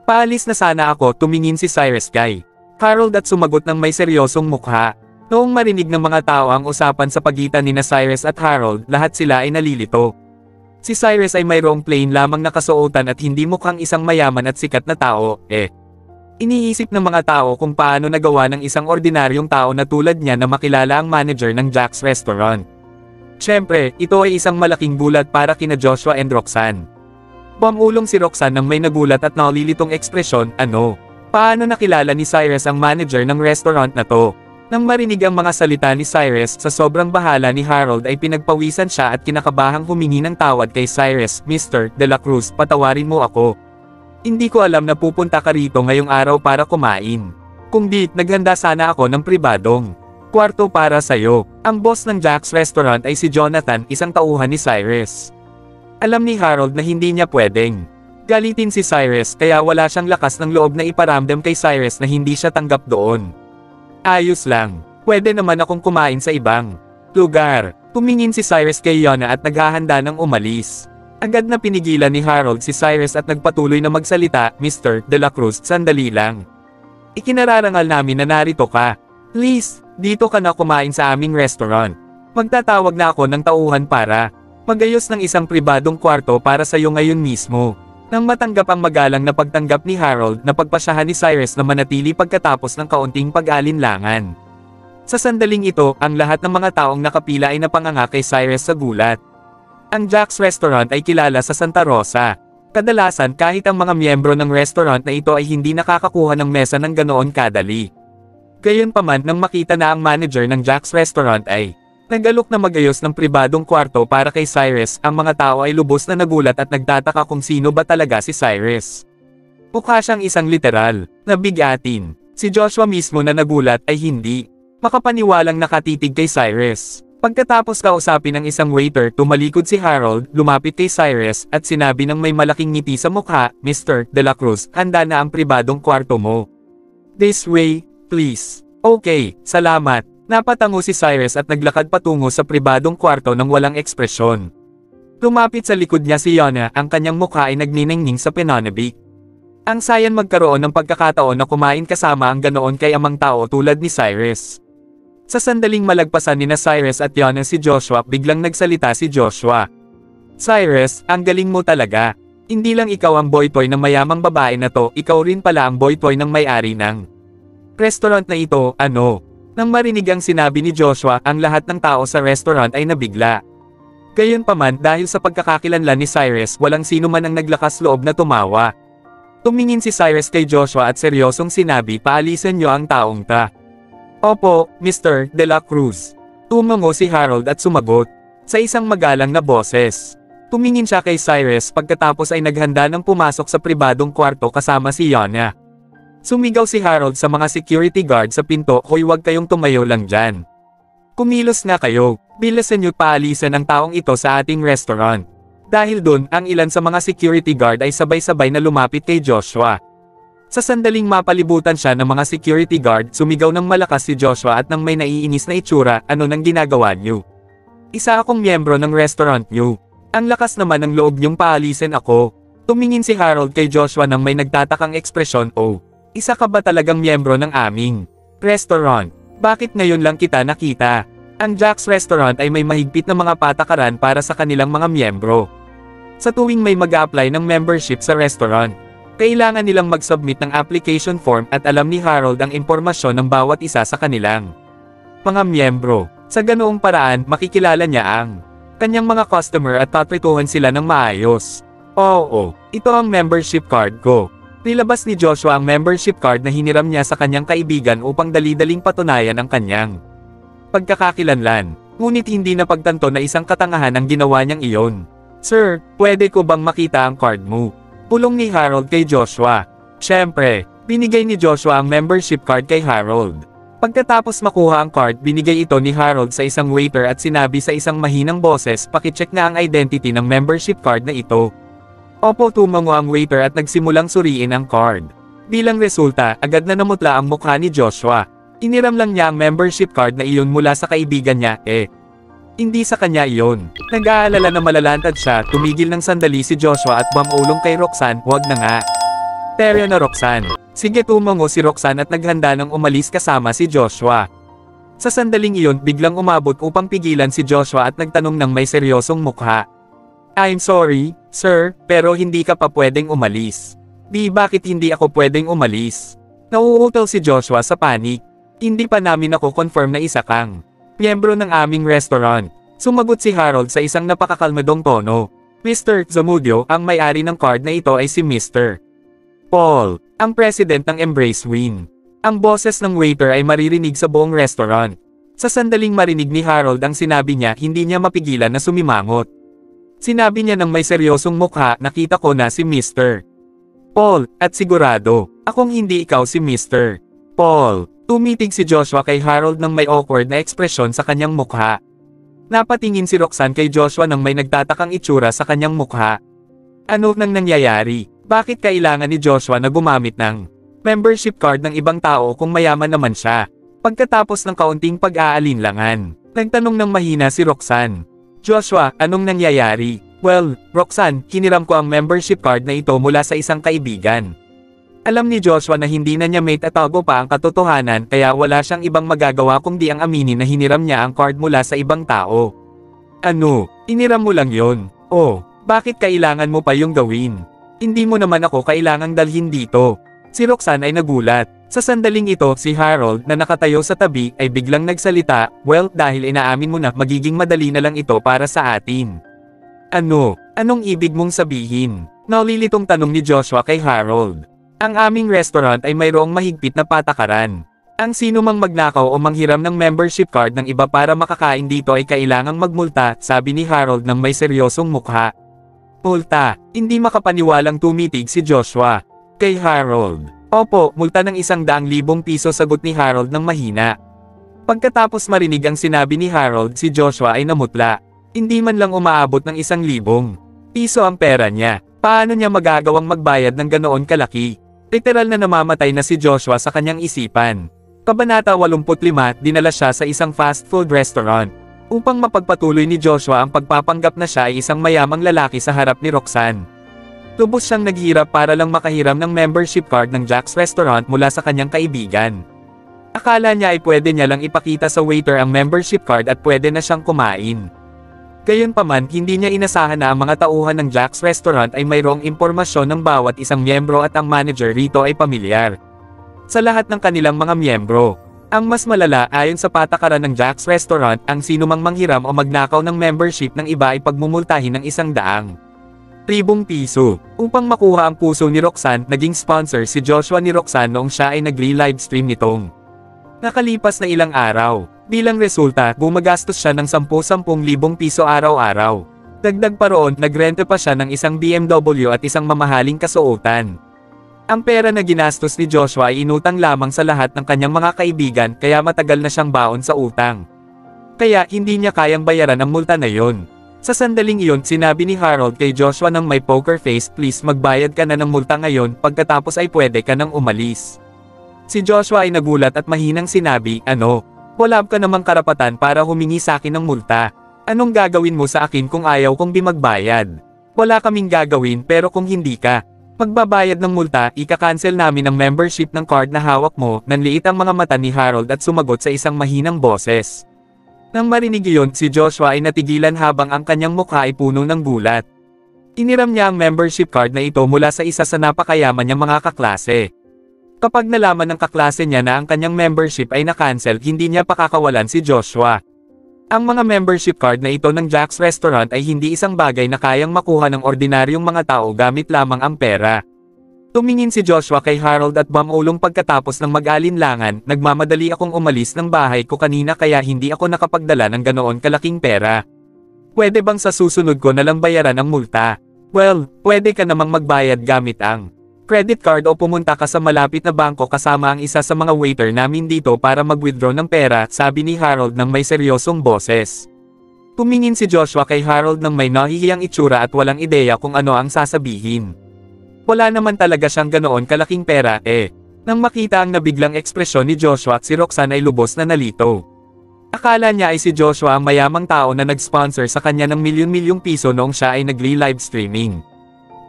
Paalis na sana ako, tumingin si Cyrus kay Harold at sumagot ng may seryosong mukha. Noong marinig ng mga tao ang usapan sa pagitan ni Cyrus at Harold, lahat sila ay nalilito. Si Cyrus ay mayroong plain lamang nakasuotan at hindi mukhang isang mayaman at sikat na tao, Iniisip ng mga tao kung paano nagawa ng isang ordinaryong tao na tulad niya na makilala ang manager ng Jack's Restaurant. Siyempre, ito ay isang malaking gulat para kina Joshua and Roxanne. Pumulong si Roxanne nang may nagulat at nalilitong ekspresyon, paano nakilala ni Cyrus ang manager ng restaurant na to? Nang marinig ang mga salita ni Cyrus, sa sobrang bahala ni Harold ay pinagpawisan siya at kinakabahang humingi ng tawad kay Cyrus. Mr. De La Cruz, patawarin mo ako. Hindi ko alam na pupunta ka rito ngayong araw para kumain. Kung di, naghanda sana ako ng pribadong kwarto para sa'yo. Ang boss ng Jack's Restaurant ay si Jonathan, isang tauhan ni Cyrus. Alam ni Harold na hindi niya pwedeng galitin si Cyrus kaya wala siyang lakas ng loob na iparamdam kay Cyrus na hindi siya tanggap doon. Ayos lang, pwede naman akong kumain sa ibang lugar. Tumingin si Cyrus kay Yona at naghahanda ng umalis. Agad na pinigilan ni Harold si Cyrus at nagpatuloy na magsalita, Mr. De La Cruz, sandali lang. Ikinararangal namin na narito ka. Please, dito ka na kumain sa aming restaurant. Magtatawag na ako ng tauhan para magayos ng isang pribadong kwarto para sa iyo ngayon mismo. Nang matanggap ang magalang na pagtanggap ni Harold, napagpasyahan ni Cyrus na manatili pagkatapos ng kaunting pag-alinlangan. Sa sandaling ito, ang lahat ng mga taong nakapila ay napanganga kay Cyrus sa gulat. Ang Jack's Restaurant ay kilala sa Santa Rosa. Kadalasan kahit ang mga miyembro ng restaurant na ito ay hindi nakakakuha ng mesa ng ganoon kadali. Gayunpaman nang makita na ang manager ng Jack's Restaurant ay nagalok na magayos ng pribadong kwarto para kay Cyrus, ang mga tao ay lubos na nagulat at nagtataka kung sino ba talaga si Cyrus. Mukha siyang isang literal na bigatin. Si Joshua mismo na nagulat ay hindi makapaniwalang nakatitig kay Cyrus. Pagkatapos kausapin ng isang waiter, tumalikod si Harold, lumapit kay Cyrus, at sinabi ng may malaking ngiti sa mukha, Mr. De La Cruz, handa na ang pribadong kwarto mo. This way, please. Okay, salamat. Napatango si Cyrus at naglakad patungo sa pribadong kwarto ng walang ekspresyon. Lumapit sa likod niya si Yona, ang kanyang mukha ay nagniningning sa pinanabik. Ang sayan magkaroon ng pagkakataon na kumain kasama ang ganoon kay amang tao tulad ni Cyrus. Sa sandaling malagpasan ni Cyrus at Yona si Joshua, biglang nagsalita si Joshua. Cyrus, ang galing mo talaga. Hindi lang ikaw ang boy toy ng mayamang babae na to, ikaw rin pala ang boy toy ng may-ari ng restaurant na ito, Nang marinig ang sinabi ni Joshua, ang lahat ng tao sa restaurant ay nabigla. Gayunpaman, dahil sa pagkakakilanlan ni Cyrus, walang sino man ang naglakas loob na tumawa. Tumingin si Cyrus kay Joshua at seryosong sinabi, paalisan niyo ang taong ta. Opo, Mr. De La Cruz. Tumango si Harold at sumagot sa isang magalang na boses. Tumingin siya kay Cyrus pagkatapos ay naghanda ng pumasok sa pribadong kwarto kasama si Yona. Sumigaw si Harold sa mga security guard sa pinto, hoy, wag kayong tumayo lang dyan. Kumilos na kayo, bilisan niyo paalisan ang taong ito sa ating restaurant. Dahil dun, ang ilan sa mga security guard ay sabay-sabay na lumapit kay Joshua. Sa sandaling mapalibutan siya ng mga security guard, sumigaw ng malakas si Joshua at nang may naiinis na itsura, ano nang ginagawa niyo? Isa akong miyembro ng restaurant niyo. Ang lakas naman ng loob niyong paalisin ako. Tumingin si Harold kay Joshua nang may nagtatakang ekspresyon, isa ka ba talagang miyembro ng aming restaurant? Bakit ngayon lang kita nakita? Ang Jack's Restaurant ay may mahigpit na mga patakaran para sa kanilang mga miyembro. Sa tuwing may mag-a-apply ng membership sa restaurant, kailangan nilang mag-submit ng application form at alam ni Harold ang impormasyon ng bawat isa sa kanilang mga miyembro. Sa ganoong paraan, makikilala niya ang kanyang mga customer at tatrituhan sila ng maayos. Oo, ito ang membership card ko. Nilabas ni Joshua ang membership card na hiniram niya sa kanyang kaibigan upang dali-daling patunayan ang kanyang pagkakakilanlan. Ngunit hindi napagtanto na isang katangahan ang ginawa niyang iyon. Sir, pwede ko bang makita ang card mo? Pulong ni Harold kay Joshua. Siyempre, binigay ni Joshua ang membership card kay Harold. Pagkatapos makuha ang card, binigay ito ni Harold sa isang waiter at sinabi sa isang mahinang boses, pakicheck na ang identity ng membership card na ito. Opo, tumango ang waiter at nagsimulang suriin ang card. Bilang resulta, agad na namutla ang mukha ni Joshua. Iniram lang niya ang membership card na iyon mula sa kaibigan niya, hindi sa kanya iyon. Nag-aalala na malalantad siya, tumigil ng sandali si Joshua at bumulong kay Roxanne, wag na nga. Terya na Roxanne. Sige, tumango si Roxanne at naghanda ng umalis kasama si Joshua. Sa sandaling iyon biglang umabot upang pigilan si Joshua at nagtanong ng may seryosong mukha. I'm sorry, sir, pero hindi ka pa pwedeng umalis. Di, bakit hindi ako pwedeng umalis? Nauutal si Joshua sa panik. Hindi pa namin ako confirm na isa kang miyembro ng aming restaurant. Sumagot si Harold sa isang napakakalmadong tono. Mr. Zamudio, ang may-ari ng card na ito ay si Mr. Paul, ang president ng Embrace Win. Ang boses ng waiter ay maririnig sa buong restaurant. Sa sandaling marinig ni Harold ang sinabi niya, hindi niya mapigilan na sumimangot. Sinabi niya ng may seryosong mukha, nakita ko na si Mr. Paul, at sigurado, akong hindi ikaw si Mr. Paul. Tumitig si Joshua kay Harold ng may awkward na ekspresyon sa kanyang mukha. Napatingin si Roxanne kay Joshua nang may nagtatakang itsura sa kanyang mukha. Ano nang nangyayari? Bakit kailangan ni Joshua na gumamit ng membership card ng ibang tao kung mayaman naman siya? Pagkatapos ng kaunting pag-aalinlangan, nagtanong ng mahina si Roxanne. Joshua, anong nangyayari? Well, Roxanne, hiniram ko ang membership card na ito mula sa isang kaibigan. Alam ni Joshua na hindi na niya may tatago pa ang katotohanan kaya wala siyang ibang magagawa kundi ang aminin na hiniram niya ang card mula sa ibang tao. Ano? Iniram mo lang yon? Oh, bakit kailangan mo pa yung gawin? Hindi mo naman ako kailangang dalhin dito. Si Roxanne ay nagulat. Sa sandaling ito, si Harold na nakatayo sa tabi ay biglang nagsalita, well, dahil inaamin mo na magiging madali na lang ito para sa atin. Ano? Anong ibig mong sabihin? Naulilitong tanong ni Joshua kay Harold. Ang aming restaurant ay mayroong mahigpit na patakaran. Ang sino mang magnakaw o manghiram ng membership card ng iba para makakain dito ay kailangang magmulta, sabi ni Harold ng may seryosong mukha. Multa? Hindi makapaniwalang tumitig si Joshua. Kay Harold. Opo, multa ng 100,000 piso, sagot ni Harold ng mahina. Pagkatapos marinig ang sinabi ni Harold, si Joshua ay namutla. Hindi man lang umaabot ng 1,000 piso ang pera niya. Paano niya magagawang magbayad ng ganoon kalaki? Literal na namamatay na si Joshua sa kanyang isipan. Kabanata 85, dinala siya sa isang fast food restaurant. Upang mapagpatuloy ni Joshua ang pagpapanggap na siya ay isang mayamang lalaki sa harap ni Roxanne. Lubos siyang naghirap para lang makahiram ng membership card ng Jack's Restaurant mula sa kanyang kaibigan. Akala niya ay pwede niya lang ipakita sa waiter ang membership card at pwede na siyang kumain. Gayunpaman, hindi niya inasahan na ang mga tauhan ng Jack's Restaurant ay mayroong impormasyon ng bawat isang miyembro at ang manager rito ay pamilyar sa lahat ng kanilang mga miyembro. Ang mas malala, ayon sa patakaran ng Jack's Restaurant, ang sinumang manghiram o magnakaw ng membership ng iba ay pagmumultahin ng 100,000 piso. Upang makuha ang puso ni Roxanne, naging sponsor si Joshua ni Roxanne noong siya ay nagli-livestream nitong nakalipas na ilang araw. Bilang resulta, gumagastos siya ng 10,000 piso araw-araw. Dagdag pa roon, nagrente pa siya ng isang BMW at isang mamahaling kasuotan. Ang pera na ginastos ni Joshua ay inutang lamang sa lahat ng kanyang mga kaibigan kaya matagal na siyang baon sa utang. Kaya hindi niya kayang bayaran ang multa na yon. Sa sandaling iyon, sinabi ni Harold kay Joshua ng may poker face, please magbayad ka na ng multa ngayon, pagkatapos ay pwede ka nang umalis. Si Joshua ay nagulat at mahinang sinabi, ano? Wala ka namang karapatan para humingi sa akin ng multa. Anong gagawin mo sa akin kung ayaw kong magbayad? Wala kaming gagawin, pero kung hindi ka magbabayad ng multa, ika-cancel namin ang membership ng card na hawak mo. Nanliit ang mga mata ni Harold at sumagot sa isang mahinang boses. Nang marinig iyon, si Joshua ay natigilan habang ang kanyang mukha ay puno ng gulat. Iniram niya ang membership card na ito mula sa isa sa napakayaman niyang mga kaklase. Kapag nalaman ng kaklase niya na ang kanyang membership ay na-cancel, hindi niya pakakawalan si Joshua. Ang mga membership card na ito ng Jack's Restaurant ay hindi isang bagay na kayang makuha ng ordinaryong mga tao gamit lamang ang pera. Tumingin si Joshua kay Harold at bumulong pagkatapos ng mag-alinlangan, nagmamadali akong umalis ng bahay ko kanina kaya hindi ako nakapagdala ng ganoon kalaking pera. Pwede bang sa susunod ko na lang bayaran ang multa? Well, pwede ka namang magbayad gamit ang credit card o pumunta ka sa malapit na bangko kasama ang isa sa mga waiter namin dito para mag-withdraw ng pera, sabi ni Harold ng may seryosong boses. Tumingin si Joshua kay Harold ng may nahihiyang itsura at walang ideya kung ano ang sasabihin. Wala naman talaga siyang ganoon kalaking pera Nang makita ang nabiglang ekspresyon ni Joshua, si Roxanne ay lubos na nalito. Akala niya ay si Joshua ang mayamang tao na nag-sponsor sa kanya ng milyon-milyong piso noong siya ay nagli-live streaming.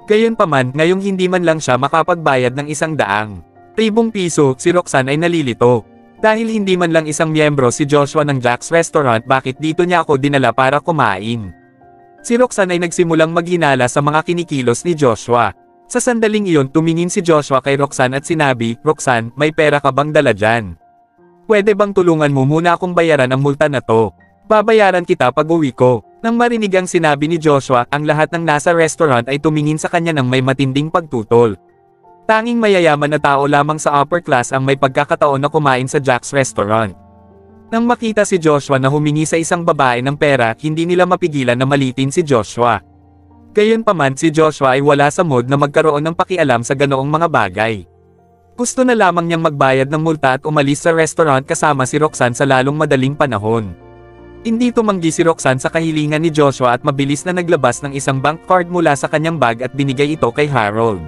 Gayunpaman, ngayong hindi man lang siya makapagbayad ng 100,000 piso, si Roxanne ay nalilito. Dahil hindi man lang isang miyembro si Joshua ng Jack's Restaurant, bakit dito niya ako dinala para kumain? Si Roxanne ay nagsimulang maghinala sa mga kinikilos ni Joshua. Sa sandaling iyon, tumingin si Joshua kay Roxanne at sinabi, "Roxanne, may pera ka bang dala dyan? Pwede bang tulungan mo muna akong bayaran ang multa na to? Babayaran kita pag uwi ko." Nang marinig ang sinabi ni Joshua, ang lahat ng nasa restaurant ay tumingin sa kanya ng may matinding pagtutol. Tanging mayayaman na tao lamang sa upper class ang may pagkakataon na kumain sa Jack's Restaurant. Nang makita si Joshua na humingi sa isang babae ng pera, hindi nila mapigilan na malitin si Joshua. Gayunpaman, si Joshua ay wala sa mood na magkaroon ng pakialam sa ganoong mga bagay. Gusto na lamang niyang magbayad ng multa at umalis sa restaurant kasama si Roxanne sa lalong madaling panahon. Hindi tumanggi si Roxanne sa kahilingan ni Joshua at mabilis na naglabas ng isang bank card mula sa kanyang bag at binigay ito kay Harold.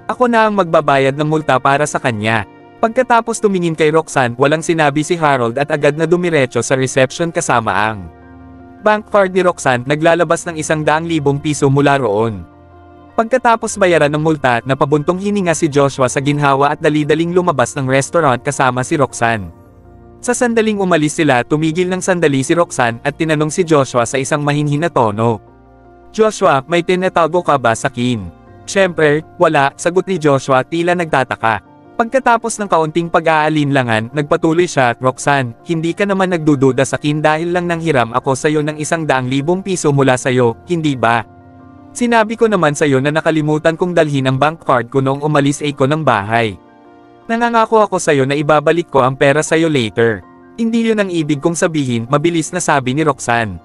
"Ako na ang magbabayad ng multa para sa kanya." Pagkatapos tumingin kay Roxanne, walang sinabi si Harold at agad na dumiretso sa reception kasama ang bank card ni Roxanne. Naglalabas ng 100,000 piso mula roon. Pagkatapos bayaran ng multa, napabuntong hininga si Joshua sa ginhawa at dali-daling lumabas ng restaurant kasama si Roxanne. Sa sandaling umalis sila, tumigil ng sandali si Roxanne at tinanong si Joshua sa isang mahinhin na tono. "Joshua, may tinatago ka ba sa akin?" "Siyempre, wala," sagot ni Joshua tila nagtataka. Pagkatapos ng kaunting pag-aalinlangan, nagpatuloy siya, "Roxanne, hindi ka naman nagdududa sa akin dahil lang nanghiram ako sa iyo ng 100,000 piso mula sa iyo, hindi ba? Sinabi ko naman sa iyo na nakalimutan kong dalhin ang bank card ko noong umalis ako ng bahay. Nangangako ako sa iyo na ibabalik ko ang pera sa iyo later." "Hindi yun ang ibig kong sabihin," mabilis na sabi ni Roxanne.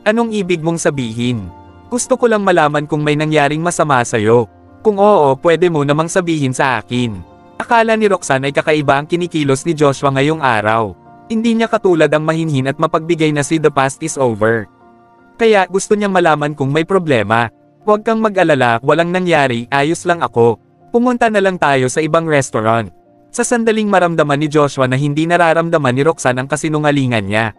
Anong ibig mong sabihin? Gusto ko lang malaman kung may nangyaring masama sa iyo. Kung oo, pwede mo namang sabihin sa akin. Akala ni Roxanne ay kakaiba ang kinikilos ni Joshua ngayong araw. Hindi niya katulad ang mahinhin at mapagbigay na si "the past is over." Kaya gusto niyang malaman kung may problema. "Huwag kang mag-alala, walang nangyari, ayos lang ako. Pumunta na lang tayo sa ibang restaurant." Sa sandaling maramdaman ni Joshua na hindi nararamdaman ni Roxanne ang kasinungalingan niya.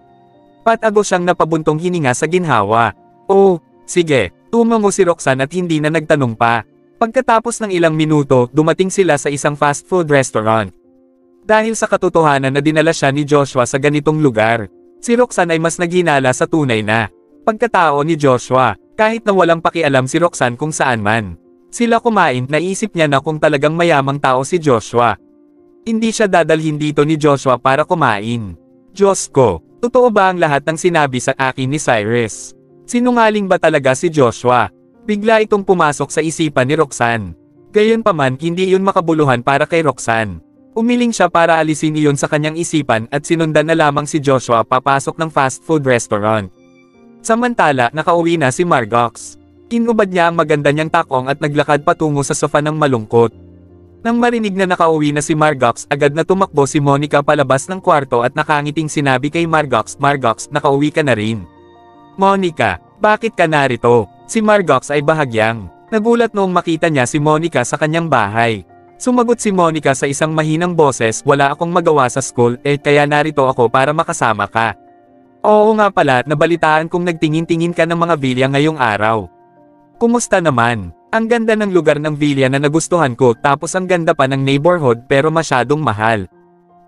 Patago siyang napabuntong hininga sa ginhawa. "Oh, sige," tumango si Roxanne at hindi na nagtanong pa. Pagkatapos ng ilang minuto, dumating sila sa isang fast food restaurant. Dahil sa katotohanan na dinala siya ni Joshua sa ganitong lugar, si Roxanne ay mas naghinala sa tunay na pagkatao ni Joshua. Kahit na walang pakialam si Roxanne kung saan man sila kumain, naisip niya na kung talagang mayamang tao si Joshua, hindi siya dadalhin dito ni Joshua para kumain. "Diyos ko, totoo ba ang lahat ng sinabi sa akin ni Cyrus? Sinungaling ba talaga si Joshua?" Bigla itong pumasok sa isipan ni Roxanne. Gayunpaman, hindi iyon makabuluhan para kay Roxanne. Umiling siya para alisin iyon sa kanyang isipan at sinundan na lamang si Joshua papasok ng fast food restaurant. Samantala, nakauwi na si Margox. Inubad niya ang maganda niyang takong at naglakad patungo sa sofa ng malungkot. Nang marinig na nakauwi na si Margox, agad na tumakbo si Monica palabas ng kwarto at nakangiting sinabi kay Margox, "Margox, nakauwi ka na rin." "Monica, bakit ka narito?" Si Margox ay bahagyang nagulat noong makita niya si Monica sa kanyang bahay. Sumagot si Monica sa isang mahinang boses, "Wala akong magawa sa school, kaya narito ako para makasama ka." "Oo nga pala, nabalitaan kong nagtingin-tingin ka ng mga villa ngayong araw. Kumusta naman? Ang ganda ng lugar ng villa na nagustuhan ko, tapos ang ganda pa ng neighborhood pero masyadong mahal.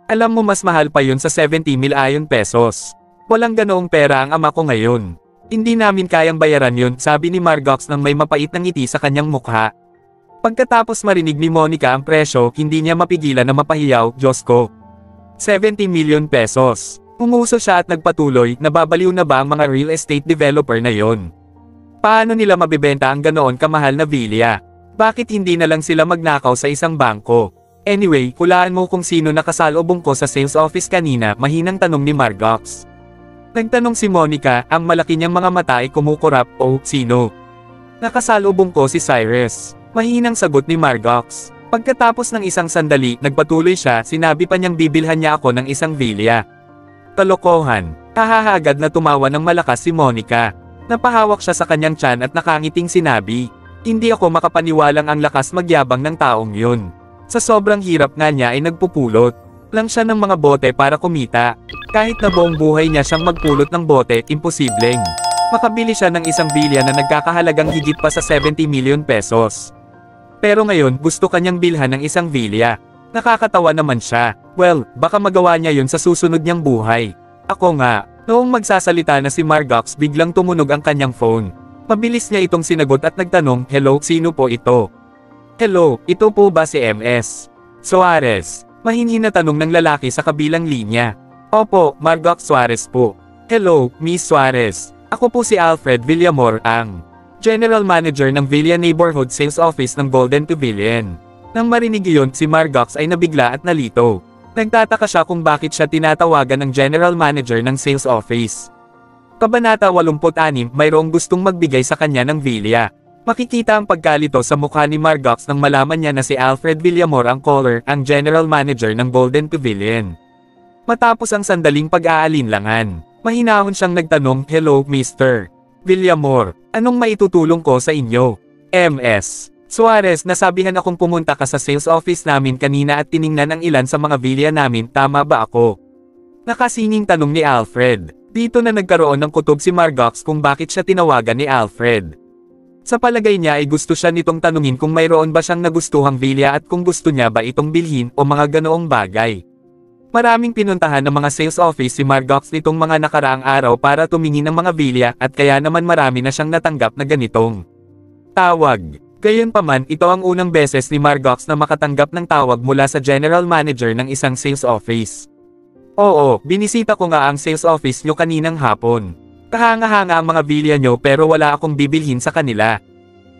Alam mo, mas mahal pa yun sa 70,000 pesos. Walang ganoong pera ang ama ko ngayon. Hindi namin kayang bayaran yun," sabi ni Margox nang may mapait na ngiti sa kanyang mukha. Pagkatapos marinig ni Monica ang presyo, hindi niya mapigilan na mapahiyaw. "Diyos ko, 70 million pesos. Umuso siya at nagpatuloy, "Nababaliw na ba ang mga real estate developer na yon? Paano nila mabibenta ang ganoon kamahal na villa? Bakit hindi na lang sila magnakaw sa isang bangko? Anyway, hulaan mo kung sino nakasalubong ko sa sales office kanina," mahinang tanong ni Margox. Nagtanong si Monica, ang malaki niyang mga mata ay kumukurap. "Oh, sino?" "Nakasalubong ko si Cyrus," mahinang sagot ni Margox. Pagkatapos ng isang sandali, nagpatuloy siya, "Sinabi pa niyang bibilhan niya ako ng isang villa." "Kalokohan." Kahahagad na tumawa ng malakas si Monica. Napahawak siya sa kanyang tiyan at nakangiting sinabi, "Hindi ako makapaniwalang ang lakas magyabang ng taong yun. Sa sobrang hirap nga niya ay nagpupulot lang siya ng mga bote para kumita. Kahit na buong buhay niya siyang magpulot ng bote, imposibleng Makabili siya ng isang bilya na nagkakahalagang higit pa sa 70 million pesos. Pero ngayon gusto kanyang bilhan ng isang bilya. Nakakatawa naman siya. Well, baka magawa niya yun sa susunod niyang buhay. Ako nga, noong magsasalita na si Margox biglang tumunog ang kanyang phone. Mabilis niya itong sinagot at nagtanong, "Hello, sino po ito?" "Hello, ito po ba si MS Suarez?" Mahinhin na tanong ng lalaki sa kabilang linya. "Opo, Margox Suarez po." "Hello, Miss Suarez. Ako po si Alfred Villamor, ang General Manager ng Villa Neighborhood Sales Office ng Golden Pavilion." Nang marinig iyon, si Margox ay nabigla at nalito. Nagtataka siya kung bakit siya tinatawagan ng General Manager ng Sales Office. Kabanata 86, mayroong gustong magbigay sa kanya ng villa. Makikita ang pagkalito sa mukha ni Margox nang malaman niya na si Alfred Villamor ang caller, ang General Manager ng Golden Pavilion. Matapos ang sandaling pag-aalinlangan, mahinahon siyang nagtanong, "Hello, Mr. Villamor. Anong maitutulong ko sa inyo?" "MS Suarez, nasabihan akong pumunta ka sa sales office namin kanina at tiningnan ang ilan sa mga villa namin, tama ba ako?" Nakasinging tanong ni Alfred. Dito na nagkaroon ng kutob si Margox kung bakit siya tinawagan ni Alfred. Sa palagay niya ay gusto siya nitong tanungin kung mayroon ba siyang nagustuhang villa at kung gusto niya ba itong bilhin o mga ganoong bagay. Maraming pinuntahan ng mga sales office si Margox nitong mga nakaraang araw para tumingin ng mga villa at kaya naman marami na siyang natanggap na ganitong tawag. Gayunpaman, ito ang unang beses ni Margox na makatanggap ng tawag mula sa general manager ng isang sales office. "Oo, binisita ko nga ang sales office nyo kaninang hapon. Kahanga-hanga ang mga villa nyo pero wala akong bibilhin sa kanila.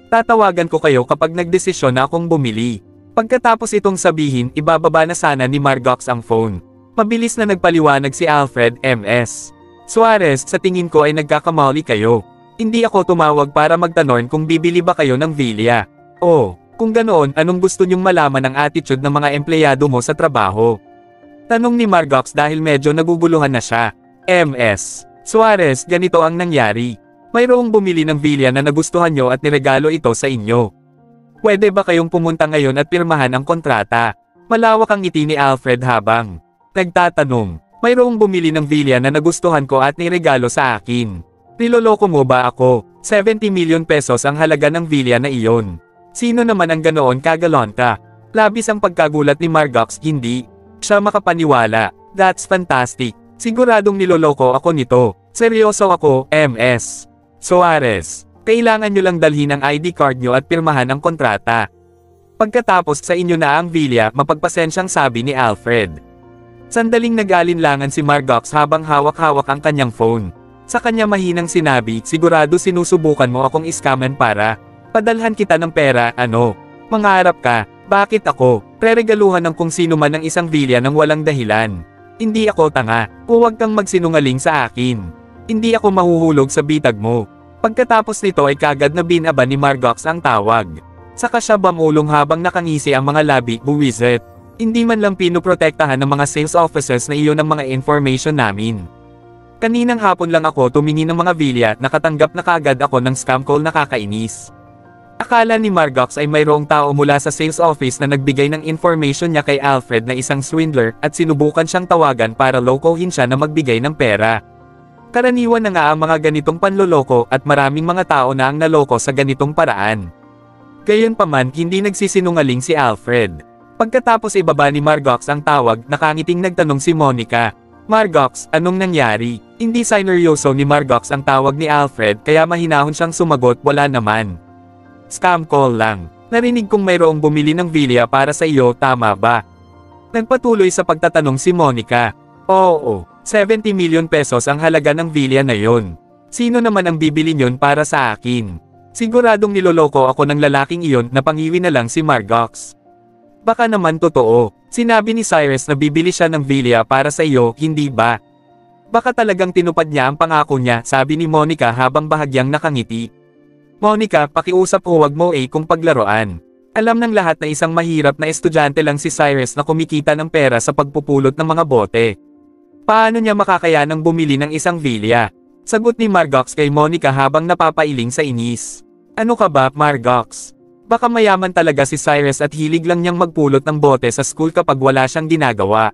Tatawagan ko kayo kapag nagdesisyon na akong bumili." Pagkatapos itong sabihin, ibababa na sana ni Margox ang phone. Mabilis na nagpaliwanag si Alfred, "MS Suarez, sa tingin ko ay nagkakamali kayo. Hindi ako tumawag para magtanong kung bibili ba kayo ng villa. O, kung ganoon, anong gusto nyong malaman ang attitude ng mga empleyado mo sa trabaho?" Tanong ni Margox dahil medyo naguguluhan na siya. "MS Suarez, ganito ang nangyari. Mayroong bumili ng villa na nagustuhan nyo at niregalo ito sa inyo. Pwede ba kayong pumunta ngayon at pirmahan ang kontrata?" Malawak ang ngiti ni Alfred habang nagtatanong. "Mayroong bumili ng villa na nagustuhan ko at niregalo sa akin. Niloloko mo ba ako? 70 million pesos ang halaga ng villa na iyon. Sino naman ang ganoon kagalonta?" Labis ang pagkagulat ni Margox, hindi siya makapaniwala. "That's fantastic. Siguradong niloloko ako nito. Seryoso ako, MS Suarez. Kailangan nyo lang dalhin ang ID card nyo at pirmahan ang kontrata. Pagkatapos sa inyo na ang villa, mapagpasensyang," sabi ni Alfred. Sandaling nag-alinlangan si Margox habang hawak-hawak ang kanyang phone. Sa kanya mahinang sinabi, "Sigurado sinusubukan mo akong iskaman para padalhan kita ng pera, ano? Mangarap ka, bakit ako? Preregaluhan ng kung sino man ng isang villa ng walang dahilan. Hindi ako tanga, huwag kang magsinungaling sa akin. Hindi ako mahuhulog sa bitag mo." Pagkatapos nito ay kagad na binaba ni Margox ang tawag. Saka siya bamulong habang nakangisi ang mga labi, "Buwisit. Hindi man lang pinoprotektahan ng mga sales officers na iyon ang mga information namin. Kaninang hapon lang ako tumingin ng mga villa, nakatanggap na kagad ako ng scam call, nakakainis." Akala ni Margox ay mayroong tao mula sa sales office na nagbigay ng information niya kay Alfred na isang swindler at sinubukan siyang tawagan para lokohin siya na magbigay ng pera. Karaniwan na nga ang mga ganitong panloloko at maraming mga tao na ang naloko sa ganitong paraan. Gayunpaman, hindi nagsisinungaling si Alfred. Pagkatapos ibaba ni Margox ang tawag, nakangiting nagtanong si Monica. "Margox, anong nangyari?" Hindi sineryoso ni Margox ang tawag ni Alfred kaya mahinahon siyang sumagot, "Wala naman. Scam call lang. Narinig kong mayroong bumili ng villa para sa iyo, tama ba?" Nagpatuloy sa pagtatanong si Monica. "Oo, 70 million pesos ang halaga ng villa na yon. Sino naman ang bibili nyon para sa akin? Siguradong niloloko ako ng lalaking iyon," napangiwi na lang si Margox. "Baka naman totoo. Sinabi ni Cyrus na bibili siya ng villa para sa iyo, hindi ba? Baka talagang tinupad niya ang pangako niya," sabi ni Monica habang bahagyang nakangiti. "Monica, pakiusap, huwag mo kung paglaruan. Alam ng lahat na isang mahirap na estudyante lang si Cyrus na kumikita ng pera sa pagpupulot ng mga bote. Paano niya makakayanang bumili ng isang villa?" Sagot ni Margox kay Monica habang napapailing sa inis. "Ano ka ba, Margox? Baka mayaman talaga si Cyrus at hilig lang niyang magpulot ng bote sa school kapag wala siyang ginagawa.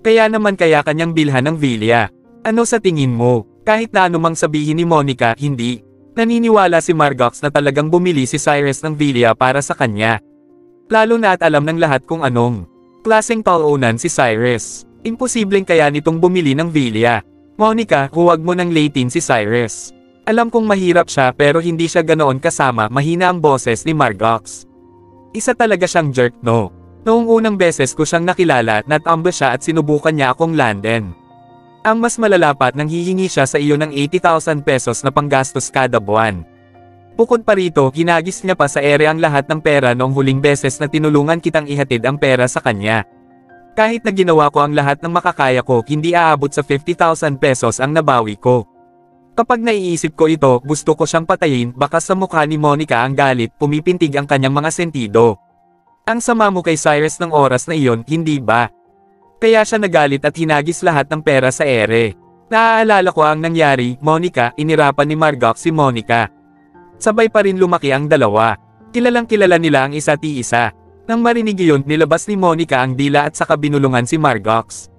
Kaya naman kaya kanyang bilhan ng villa. Ano sa tingin mo? Kahit na anumang sabihin ni Monica, hindi. Naniniwala si Margox na talagang bumili si Cyrus ng villa para sa kanya. Lalo na at alam ng lahat kung anong klaseng pauunan si Cyrus. Imposibleng kaya nitong bumili ng villa. Monica, huwag mo nang latin si Cyrus. Alam kong mahirap siya pero hindi siya ganoon kasama, mahina ang boses ni Margox. Isa talaga siyang jerk, no? Noong unang beses ko siyang nakilala, natambo siya at sinubukan niya akong landen. Ang mas malalapat nang hihingi siya sa iyo ng 80,000 pesos na panggastos kada buwan. Bukod pa rito, ginagis niya pa sa ere ang lahat ng pera noong huling beses na tinulungan kitang ihatid ang pera sa kanya. Kahit na ginawa ko ang lahat ng makakaya ko, hindi aabot sa 50,000 pesos ang nabawi ko. Kapag naiisip ko ito, gusto ko siyang patayin, baka sa mukha ni Monica ang galit, pumipintig ang kanyang mga sentido. Ang sama mo kay Cyrus ng oras na iyon, hindi ba? Kaya siya nagalit at hinagis lahat ng pera sa ere. Naaalala ko ang nangyari, Monica, inirapan ni Margox si Monica. Sabay pa rin lumaki ang dalawa. Kilalang kilala nila ang isa't isa. Nang marinig iyon, nilabas ni Monica ang dila at saka binulungan si Margox.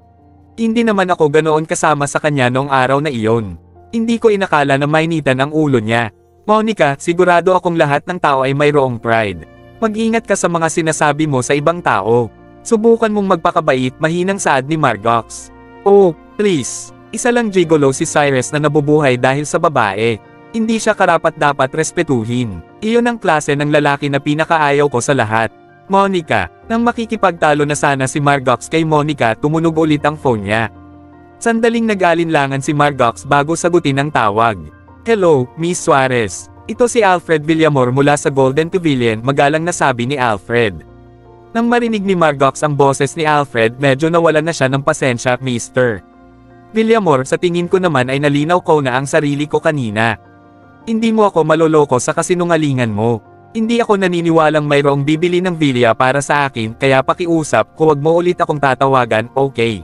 Hindi naman ako ganoon kasama sa kanya noong araw na iyon. Hindi ko inakala na mainitan ang ulo niya. Monica, sigurado akong lahat ng tao ay mayroong pride. Mag-ingat ka sa mga sinasabi mo sa ibang tao. Subukan mong magpakabait, mahinang saad ni Margox. Oh, please. Isa lang gigolo si Cyrus na nabubuhay dahil sa babae. Hindi siya karapat-dapat respetuhin. Iyon ang klase ng lalaki na pinakaayaw ko sa lahat. Monica, nang makikipagtalo na sana si Margox kay Monica, tumunog ulit ang phone niya. Sandaling nag-alinlangan si Margox bago sagutin ang tawag. Hello, Miss Suarez. Ito si Alfred Villamor mula sa Golden Pavilion, magalang na sabi ni Alfred. Nang marinig ni Margox ang boses ni Alfred, medyo nawalan na siya ng pasensya, Mr. Villamor, sa tingin ko naman ay nalinaw ko na ang sarili ko kanina. Hindi mo ako maloloko sa kasinungalingan mo. Hindi ako naniniwalang mayroong bibili ng villa para sa akin, kaya pakiusap, huwag mo ulit akong tatawagan, okay?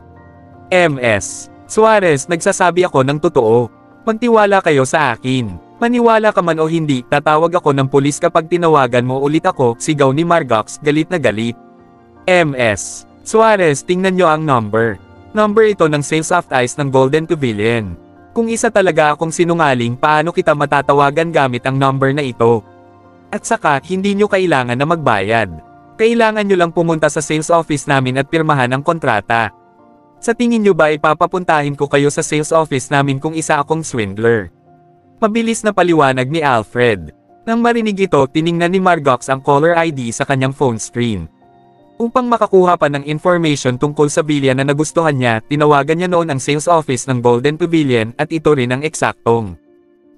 MS. Suarez, nagsasabi ako ng totoo. Magtiwala kayo sa akin. Maniwala ka man o hindi, tatawag ako ng pulis kapag tinawagan mo ulit ako, sigaw ni Margox, galit na galit. MS. Suarez, tingnan nyo ang number. Number ito ng sales of ice ng Golden Pavilion. Kung isa talaga akong sinungaling, paano kita matatawagan gamit ang number na ito? At saka, hindi nyo kailangan na magbayad. Kailangan nyo lang pumunta sa sales office namin at pirmahan ang kontrata. Sa tingin nyo ba ipapapuntahin ko kayo sa sales office namin kung isa akong swindler? Mabilis na paliwanag ni Alfred. Nang marinig ito, tiningnan ni Margox ang caller ID sa kanyang phone screen. Upang makakuha pa ng information tungkol sa villa na nagustuhan niya, tinawagan niya noon ang sales office ng Golden Pavilion at ito rin ang eksaktong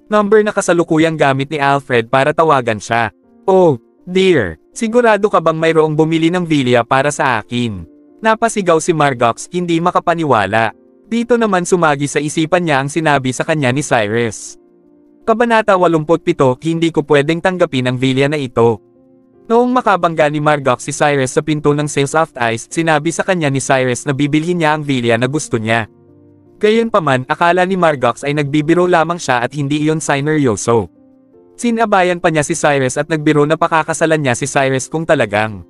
number na kasalukuyang gamit ni Alfred para tawagan siya. Oh, dear, sigurado ka bang mayroong bumili ng villa para sa akin? Napasigaw si Margox, hindi makapaniwala. Dito naman sumagi sa isipan niya ang sinabi sa kanya ni Cyrus. Kabanata 87, hindi ko pwedeng tanggapin ang villa na ito. Noong makabangga ni Margox si Cyrus sa pinto ng sales of ice, sinabi sa kanya ni Cyrus na bibilhin niya ang villa na gusto niya. Gayunpaman, akala ni Margox ay nagbibiro lamang siya at hindi iyon sineryoso. Sinabayan pa niya si Cyrus at nagbiro na pakakasalan niya si Cyrus kung talagang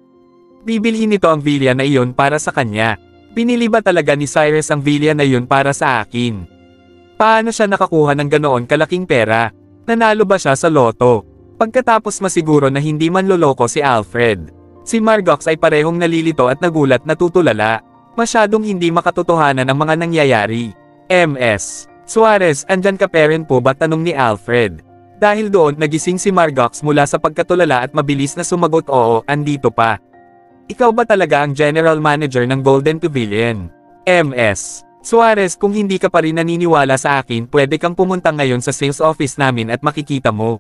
bibilhin nito ang villa na iyon para sa kanya. Pinili ba talaga ni Cyrus ang villa na iyon para sa akin? Paano siya nakakuha ng ganoon kalaking pera? Nanalo ba siya sa loto? Pagkatapos masiguro na hindi man loloko si Alfred, si Margox ay parehong nalilito at nagulat na tutulala. Masyadong hindi makatotohanan ang mga nangyayari. MS. Suarez, andyan ka pa rin po ba? Tanong ni Alfred. Dahil doon nagising si Margox mula sa pagkatulala at mabilis na sumagot, oo, andito pa. Ikaw ba talaga ang general manager ng Golden Pavilion? MS. Suarez, kung hindi ka pa rin naniniwala sa akin, pwede kang pumunta ngayon sa sales office namin at makikita mo.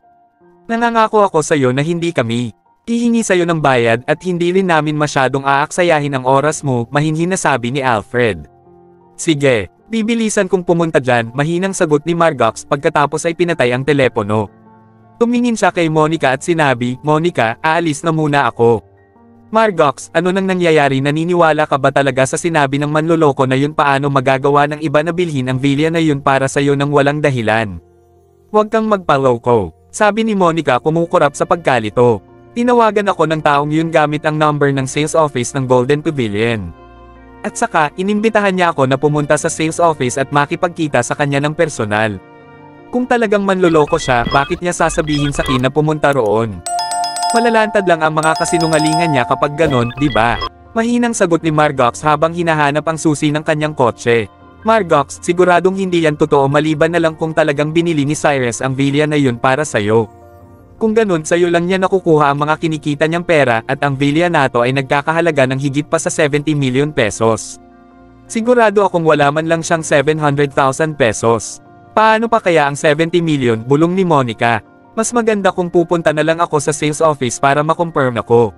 Nangangako ako sa iyo na hindi kami hihingi sa iyo ng bayad at hindi rin namin masyadong aaksayahin ang oras mo, mahinhin na sabi ni Alfred. Sige, bibilisan kong pumunta dyan, mahinang sagot ni Margox pagkatapos ay pinatay ang telepono. Tumingin siya kay Monica at sinabi, Monica, aalis na muna ako. Margox, ano nang nangyayari? Naniniwala ka ba talaga sa sinabi ng manloloko na yun? Paano magagawa ng iba na bilhin ang villa na yun para sa iyo nang walang dahilan? Huwag kang magpaloko, sabi ni Monica kumukurap sa pagkalito. Tinawagan ako ng taong yun gamit ang number ng sales office ng Golden Pavilion. At saka, inimbitahan niya ako na pumunta sa sales office at makipagkita sa kanya ng personal. Kung talagang manloloko siya, bakit niya sasabihin sa akin na pumunta roon? Malalantad lang ang mga kasinungalingan niya kapag ganon, di ba? Mahinang sagot ni Margox habang hinahanap ang susi ng kanyang kotse. Margox, siguradong hindi yan totoo maliban na lang kung talagang binili ni Cyrus ang villa na yun para sa'yo. Kung ganun, sa'yo lang niya nakukuha ang mga kinikita niyang pera at ang villa nato ay nagkakahalaga ng higit pa sa 70 million pesos. Sigurado akong wala man lang siyang 700,000 pesos. Paano pa kaya ang 70 million, bulong ni Monica? Mas maganda kung pupunta na lang ako sa sales office para makonfirm ako.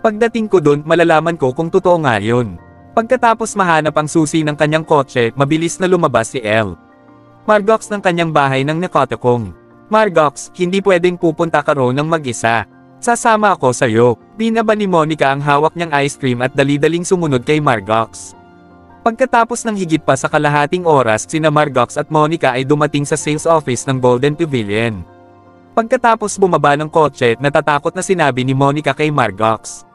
Pagdating ko dun, malalaman ko kung totoo nga yun. Pagkatapos mahanap ang susi ng kanyang kotse, mabilis na lumabas si Elle. Margox ng kanyang bahay ng Nekotakong. Margox, hindi pwedeng pupunta ka roon ng mag-isa. Sasama ako sa'yo. Binaba ni Monica ang hawak niyang ice cream at dali-daling sumunod kay Margox. Pagkatapos ng higit pa sa kalahating oras, sina Margox at Monica ay dumating sa sales office ng Golden Pavilion. Pagkatapos bumaba ng kotse, natatakot na sinabi ni Monica kay Margox.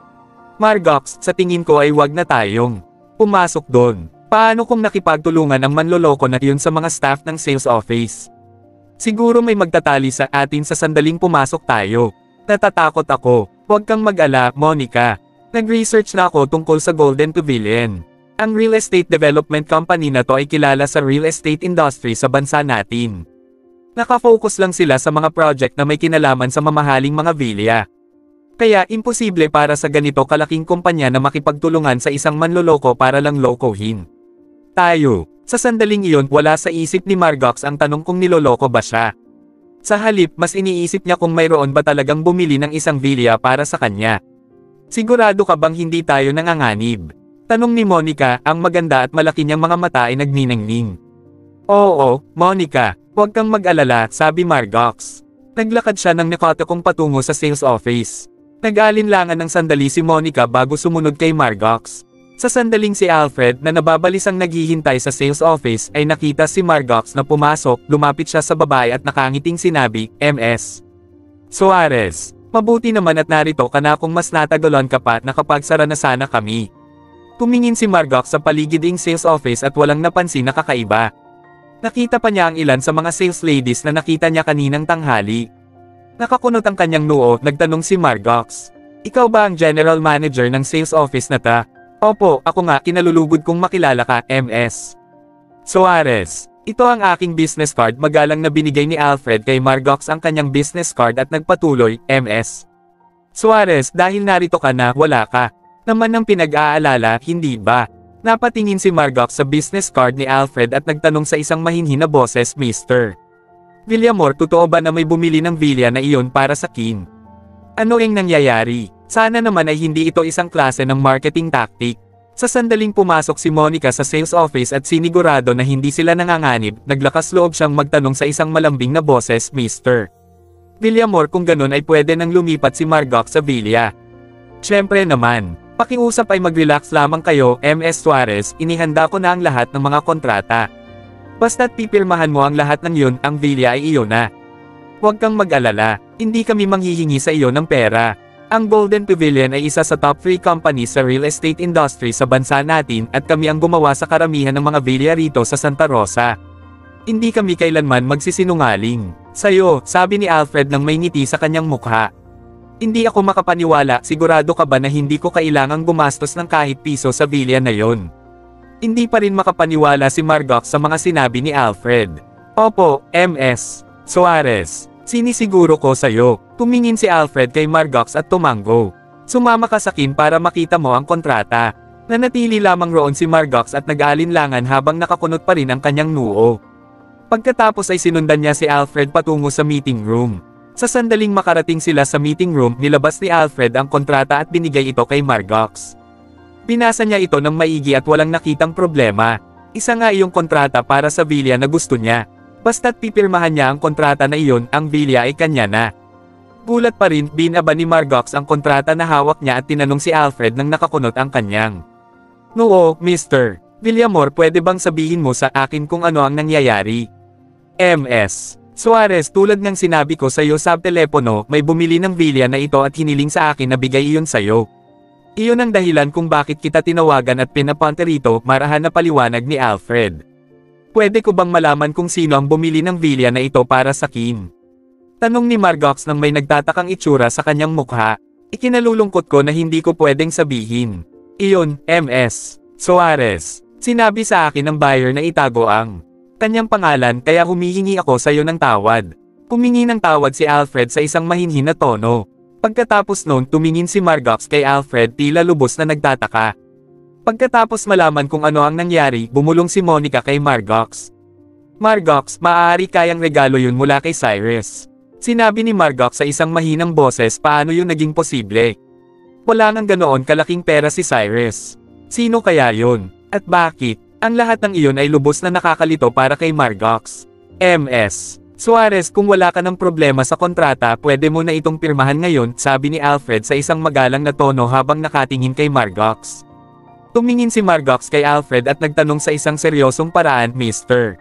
Margox, sa tingin ko ay wag na tayong pumasok doon. Paano kung nakipagtulungan ang manloloko na yun sa mga staff ng sales office? Siguro may magtatali sa atin sa sandaling pumasok tayo. Natatakot ako. Huwag kang mag-ala, Monica. Nag-research na ako tungkol sa Golden Pavilion. Ang real estate development company na to ay kilala sa real estate industry sa bansa natin. Nakafocus lang sila sa mga project na may kinalaman sa mamahaling mga villa. Kaya imposible para sa ganito kalaking kumpanya na makipagtulungan sa isang manloloko para lang lokohin tayo. Sa sandaling iyon, wala sa isip ni Margox ang tanong kung niloloko ba siya. Sa halip, mas iniisip niya kung mayroon ba talagang bumili ng isang villa para sa kanya. Sigurado ka bang hindi tayo nanganganib? Tanong ni Monica, ang maganda at malaki niyang mga mata ay nagniningning. Oo, Monica, huwag kang mag-alala, sabi Margox. Naglakad siya ng Nekotakong patungo sa sales office. Nag-alinlangan ng sandali si Monica bago sumunod kay Margox. Sa sandaling si Alfred na nababalisang naghihintay sa sales office ay nakita si Margox na pumasok, lumapit siya sa babae at nakangiting sinabi, MS Suarez, mabuti naman at narito ka na kung mas natagalan ka pa at nakapagsara na sana kami. Tumingin si Margox sa paligiding sales office at walang napansin na kakaiba. Nakita pa niya ang ilan sa mga sales ladies na nakita niya kaninang tanghali. Nakakunot ang kanyang noo, nagtanong si Margox. Ikaw ba ang general manager ng sales office na ta? Opo, ako nga, kinalulugod kong makilala ka, MS Suarez. Ito ang aking business card, magalang na binigay ni Alfred kay Margox ang kanyang business card at nagpatuloy, MS Suarez, dahil narito ka na, wala ka naman ng pinag-aalala, hindi ba? Napatingin si Margox sa business card ni Alfred at nagtanong sa isang mahinhin na boses, Mr. Villamor, totoo ba na may bumili ng villa na iyon para sa kin? Ano ang nangyayari? Sana naman ay hindi ito isang klase ng marketing tactic. Sa sandaling pumasok si Monica sa sales office at sinigurado na hindi sila nanganganib, naglakas loob siyang magtanong sa isang malambing na boses, Mr. Villamor, kung ganun ay pwede nang lumipat si Margox sa villa. Siyempre naman. Pakiusap ay mag-relax lamang kayo, MS Suarez, inihanda ko na ang lahat ng mga kontrata. Basta't pipirmahan mo ang lahat ng yun, ang villa ay iyo na. Huwag kang mag-alala, hindi kami manghihingi sa iyo ng pera. Ang Golden Pavilion ay isa sa top 3 companies sa real estate industry sa bansa natin at kami ang gumawa sa karamihan ng mga villa rito sa Santa Rosa. Hindi kami kailanman magsisinungaling. Sa'yo, sabi ni Alfred nang may ngiti sa kanyang mukha. Hindi ako makapaniwala, sigurado ka ba na hindi ko kailangang gumastos ng kahit piso sa villa na yon? Hindi pa rin makapaniwala si Margox sa mga sinabi ni Alfred. Opo, MS Suarez. Sinisiguro ko sa'yo. Tumingin si Alfred kay Margox at tumango. Sumama ka sa akin para makita mo ang kontrata. Nanatili lamang roon si Margox at nag-aalinlangan habang nakakunot pa rin ang kanyang noo. Pagkatapos ay sinundan niya si Alfred patungo sa meeting room. Sa sandaling makarating sila sa meeting room, nilabas ni Alfred ang kontrata at binigay ito kay Margox. Binasa niya ito ng maigi at walang nakitang problema. Isa nga iyong kontrata para sa villa na gusto niya. Basta't pipirmahan niya ang kontrata na iyon, ang villa ay kanya na. Gulat pa rin, binaba ni Margox ang kontrata na hawak niya at tinanong si Alfred nang nakakunot ang kanyang. "No, Mr. Villamor, pwede bang sabihin mo sa akin kung ano ang nangyayari?" "MS Suarez, tulad ng sinabi ko sa iyo sa telepono, may bumili ng villa na ito at hiniling sa akin na bigay iyon sa iyo." Iyon ang dahilan kung bakit kita tinawagan at pinapunta rito, marahan na paliwanag ni Alfred. Pwede ko bang malaman kung sino ang bumili ng villa na ito para sa akin? Tanong ni Margox nang may nagtatakang itsura sa kanyang mukha. Ikinalulungkot ko na hindi ko pwedeng sabihin. Iyon, MS Suarez. Sinabi sa akin ng buyer na itago ang kanyang pangalan kaya humihingi ako sa iyo ng tawad. Humingi ng tawad si Alfred sa isang mahinhin na tono. Pagkatapos noon tumingin si Margox kay Alfred tila lubos na nagtataka. Pagkatapos malaman kung ano ang nangyari, bumulong si Monica kay Margox. Margox, maaari kayang regalo yun mula kay Cyrus. Sinabi ni Margox sa isang mahinang boses paano yun naging posible. Wala nang ganoon kalaking pera si Cyrus. Sino kaya yun? At bakit? Ang lahat ng iyon ay lubos na nakakalito para kay Margox. MS Suarez, kung wala ka ng problema sa kontrata, pwede mo na itong pirmahan ngayon, sabi ni Alfred sa isang magalang na tono habang nakatingin kay Margox. Tumingin si Margox kay Alfred at nagtanong sa isang seryosong paraan, Mr.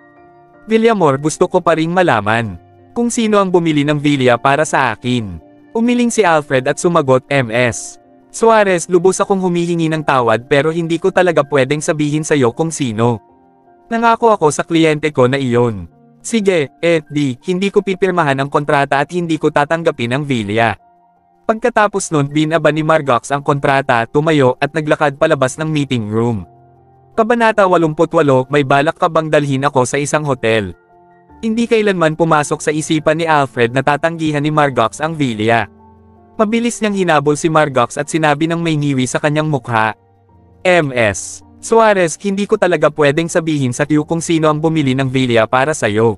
Villamor, gusto ko pa ring malaman kung sino ang bumili ng villa para sa akin. Umiling si Alfred at sumagot, MS Suarez, lubos akong humihingi ng tawad pero hindi ko talaga pwedeng sabihin sa'yo kung sino. Nangako ako sa kliyente ko na iyon. Sige, hindi ko pipirmahan ang kontrata at hindi ko tatanggapin ang villa. Pagkatapos nun binaba ni Margox ang kontrata, tumayo at naglakad palabas ng meeting room. Kabanata 88, may balak ka bang dalhin ako sa isang hotel? Hindi kailanman pumasok sa isipan ni Alfred na tatanggihan ni Margox ang villa. Mabilis niyang hinabol si Margox at sinabi ng may ngiwi sa kanyang mukha. MS Suarez, hindi ko talaga pwedeng sabihin sa iyo kung sino ang bumili ng villa para sa'yo.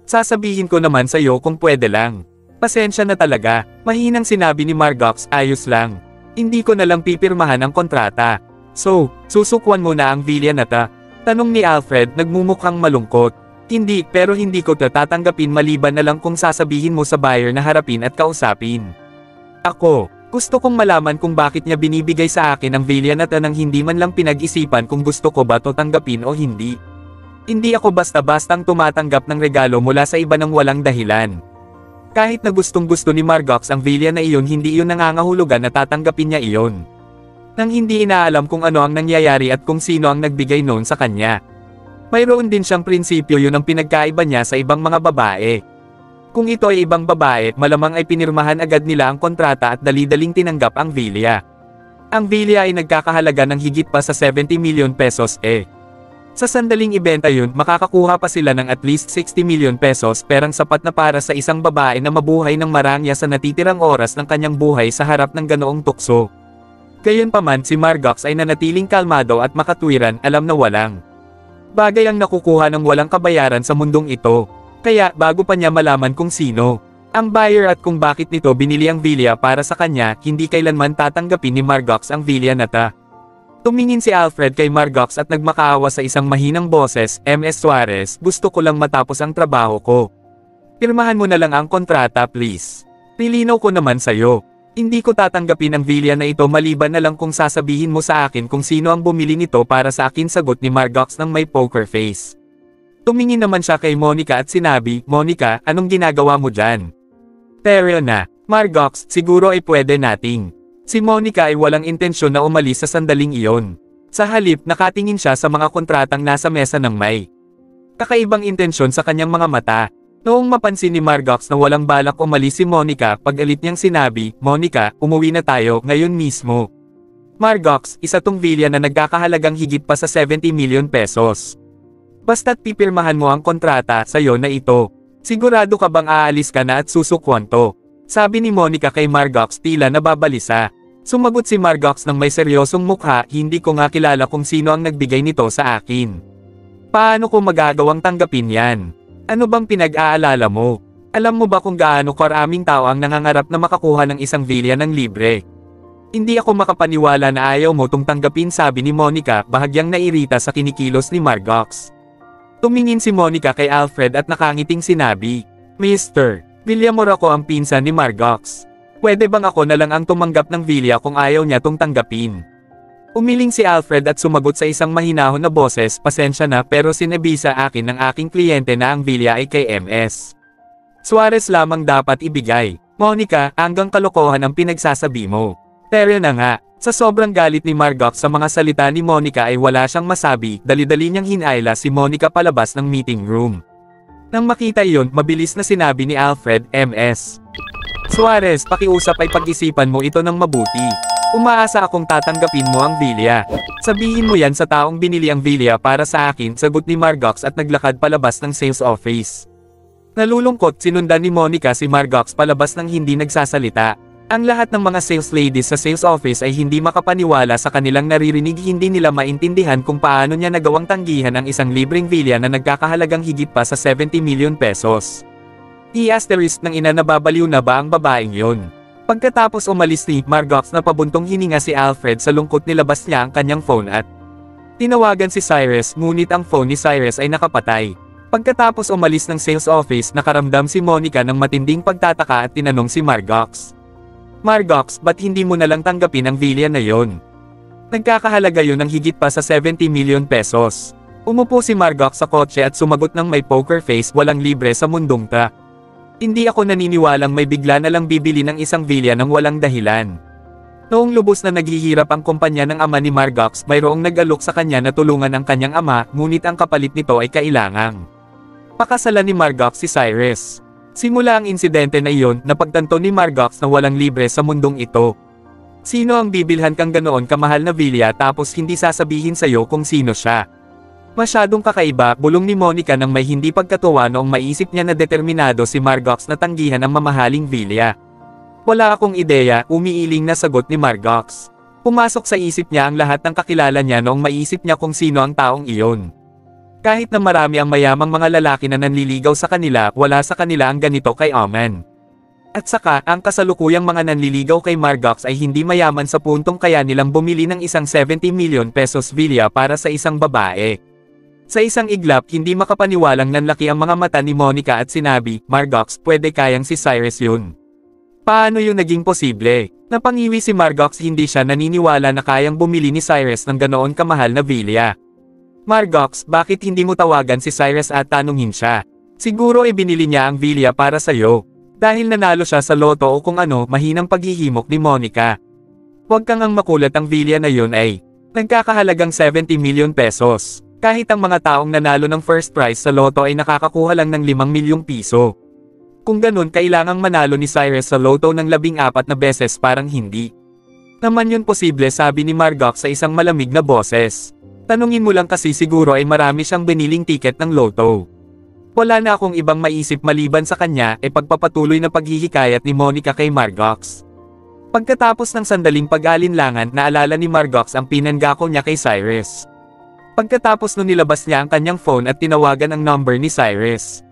Sasabihin ko naman sa'yo kung pwede lang. Pasensya na talaga, mahinang sinabi ni Margox, ayos lang. Hindi ko na lang pipirmahan ang kontrata. So, susukwan mo na ang villa na ta? Tanong ni Alfred, nagmumukhang malungkot. Hindi, pero hindi ko tatanggapin maliban na lang kung sasabihin mo sa buyer na harapin at kausapin. Ako. Gusto kong malaman kung bakit niya binibigay sa akin ang villa na tanang hindi man lang pinag-isipan kung gusto ko ba to tanggapin o hindi. Hindi ako basta-bastang tumatanggap ng regalo mula sa iba ng walang dahilan. Kahit na gustong-gusto ni Margox ang villa na iyon, hindi iyon nangangahulugan na tatanggapin niya iyon. Nang hindi inaalam kung ano ang nangyayari at kung sino ang nagbigay noon sa kanya. Mayroon din siyang prinsipyo, yun ang pinagkaiba niya sa ibang mga babae. Kung ito ay ibang babae, malamang ay pinirmahan agad nila ang kontrata at dali-daling tinanggap ang villa. Ang villa ay nagkakahalaga ng higit pa sa 70 million pesos Sa sandaling ibenta yun, makakakuha pa sila ng at least 60 million pesos, perang sapat na para sa isang babae na mabuhay ng marangya sa natitirang oras ng kanyang buhay sa harap ng ganoong tukso. Gayunpaman si Margox ay nanatiling kalmado at makatwiran, alam na walang bagay ang nakukuha ng walang kabayaran sa mundong ito. Kaya, bago pa niya malaman kung sino ang buyer at kung bakit nito binili ang villa para sa kanya, hindi kailanman tatanggapin ni Margox ang villa na ta. Tumingin si Alfred kay Margox at nagmakaawa sa isang mahinang boses, MS Suarez, gusto ko lang matapos ang trabaho ko. Pirmahan mo na lang ang kontrata, please. Nilinaw ko naman sa'yo. Hindi ko tatanggapin ang villa na ito maliban na lang kung sasabihin mo sa akin kung sino ang bumili nito para sa akin, sagot ni Margox ng may poker face. Tumingin naman siya kay Monica at sinabi, Monica, anong ginagawa mo dyan? Pero na, Margox, siguro ay pwede nating. Si Monica ay walang intensyon na umalis sa sandaling iyon. Sa halip, nakatingin siya sa mga kontratang nasa mesa ng may kakaibang intensyon sa kanyang mga mata. Noong mapansin ni Margox na walang balak umalis si Monica, pag-alit niyang sinabi, Monica, umuwi na tayo ngayon mismo. Margox, isa tong villa na nagkakahalagang higit pa sa 70 million pesos. Basta't pipirmahan mo ang kontrata, sa'yo na ito. Sigurado ka bang aalis ka na at susukwan to? Sabi ni Monica kay Margox, tila nababalisa. Sumagot si Margox ng may seryosong mukha, hindi ko nga kilala kung sino ang nagbigay nito sa akin. Paano ko magagawang tanggapin yan? Ano bang pinag-aalala mo? Alam mo ba kung gaano karaming tao ang nangangarap na makakuha ng isang villa ng libre? Hindi ako makapaniwala na ayaw mo tong tanggapin, sabi ni Monica, bahagyang nairita sa kinikilos ni Margox. Tumingin si Monica kay Alfred at nakangiting sinabi, Mr. Villamor, ako ang pinsan ni Margox. Pwede bang ako na lang ang tumanggap ng villa kung ayaw niya tong tanggapin? Umiling si Alfred at sumagot sa isang mahinahon na boses, pasensya na pero sinabi sa akin ng aking kliyente na ang villa ay kay MS Suarez lamang dapat ibigay. Monica, hanggang kalokohan ang pinagsasabi mo. Pero na nga, Sa sobrang galit ni Margox sa mga salita ni Monica ay wala siyang masabi, dali-dali niyang hinayla si Monica palabas ng meeting room. Nang makita iyon, mabilis na sinabi ni Alfred, Ms. Suarez, pakiusap ay pag-isipan mo ito ng mabuti. Umaasa akong tatanggapin mo ang villa. Sabihin mo yan sa taong binili ang villa para sa akin, sagot ni Margox at naglakad palabas ng sales office. Nalulungkot, sinundan ni Monica si Margox palabas ng hindi nagsasalita. Ang lahat ng mga sales ladies sa sales office ay hindi makapaniwala sa kanilang naririnig, hindi nila maintindihan kung paano niya nagawang tanggihan ang isang libreng villa na nagkakahalagang higit pa sa 70 million pesos. I-asterisk ng ina, nababaliw na ba ang babaeng yon? Pagkatapos umalis ni Margox, na pabuntong hininga si Alfred sa lungkot, nilabas niya ang kanyang phone at tinawagan si Cyrus, ngunit ang phone ni Cyrus ay nakapatay. Pagkatapos umalis ng sales office, nakaramdam si Monica ng matinding pagtataka at tinanong si Margox. Margox, ba't hindi mo nalang tanggapin ang villa na yon? Nagkakahalaga yon ng higit pa sa 70 million pesos. Umupo si Margox sa kotse at sumagot ng may poker face, walang libre sa mundong ta. Hindi ako naniniwalang may bigla na lang bibili ng isang villa ng walang dahilan. Noong lubos na naghihirap ang kumpanya ng ama ni Margox, mayroong nag-alok sa kanya na tulungan ang kanyang ama, ngunit ang kapalit nito ay kailangang pakasalan ni Margox si Cyrus. Simula ang insidente na iyon, napagtanto ni Margox na walang libre sa mundong ito. Sino ang bibilhan kang ganoon kamahal na villa tapos hindi sasabihin sa'yo kung sino siya? Masyadong kakaiba, bulong ni Monica nang may hindi pagkatuwa noong maisip niya na determinado si Margox na tanggihan ang mamahaling villa. Wala akong ideya, umiiling na sagot ni Margox. Pumasok sa isip niya ang lahat ng kakilala niya noong maisip niya kung sino ang taong iyon. Kahit na marami ang mayamang mga lalaki na nanliligaw sa kanila, wala sa kanila ang ganito kay Oman. At saka, ang kasalukuyang mga nanliligaw kay Margox ay hindi mayaman sa puntong kaya nilang bumili ng isang 70 million pesos villa para sa isang babae. Sa isang iglap, hindi makapaniwalang nanlaki ang mga mata ni Monica at sinabi, Margox, pwede kayang si Cyrus yun. Paano yung naging posible? Napangiwi si Margox, hindi siya naniniwala na kayang bumili ni Cyrus ng ganoon kamahal na villa. Margox, bakit hindi mo tawagan si Cyrus at tanungin siya? Siguro binili niya ang villa para sa'yo. Dahil nanalo siya sa loto o kung ano, mahinang paghihimok ni Monica. Huwag kang ang makulat, ang villa na yun ay nagkakahalagang 70 million pesos. Kahit ang mga taong nanalo ng first prize sa loto ay nakakakuha lang ng 5 milyong piso. Kung ganun, kailangang manalo ni Cyrus sa loto ng 14 na beses, parang hindi naman yun posible, sabi ni Margox sa isang malamig na boses. Tanungin mo lang kasi, siguro ay marami siyang biniling tiket ng loto. Wala na akong ibang maisip maliban sa kanya, pagpapatuloy na paghihikayat ni Monica kay Margox. Pagkatapos ng sandaling pag-alinlangan, naalala ni Margox ang pinangako niya kay Cyrus. Pagkatapos nun, nilabas niya ang kanyang phone at tinawagan ang number ni Cyrus.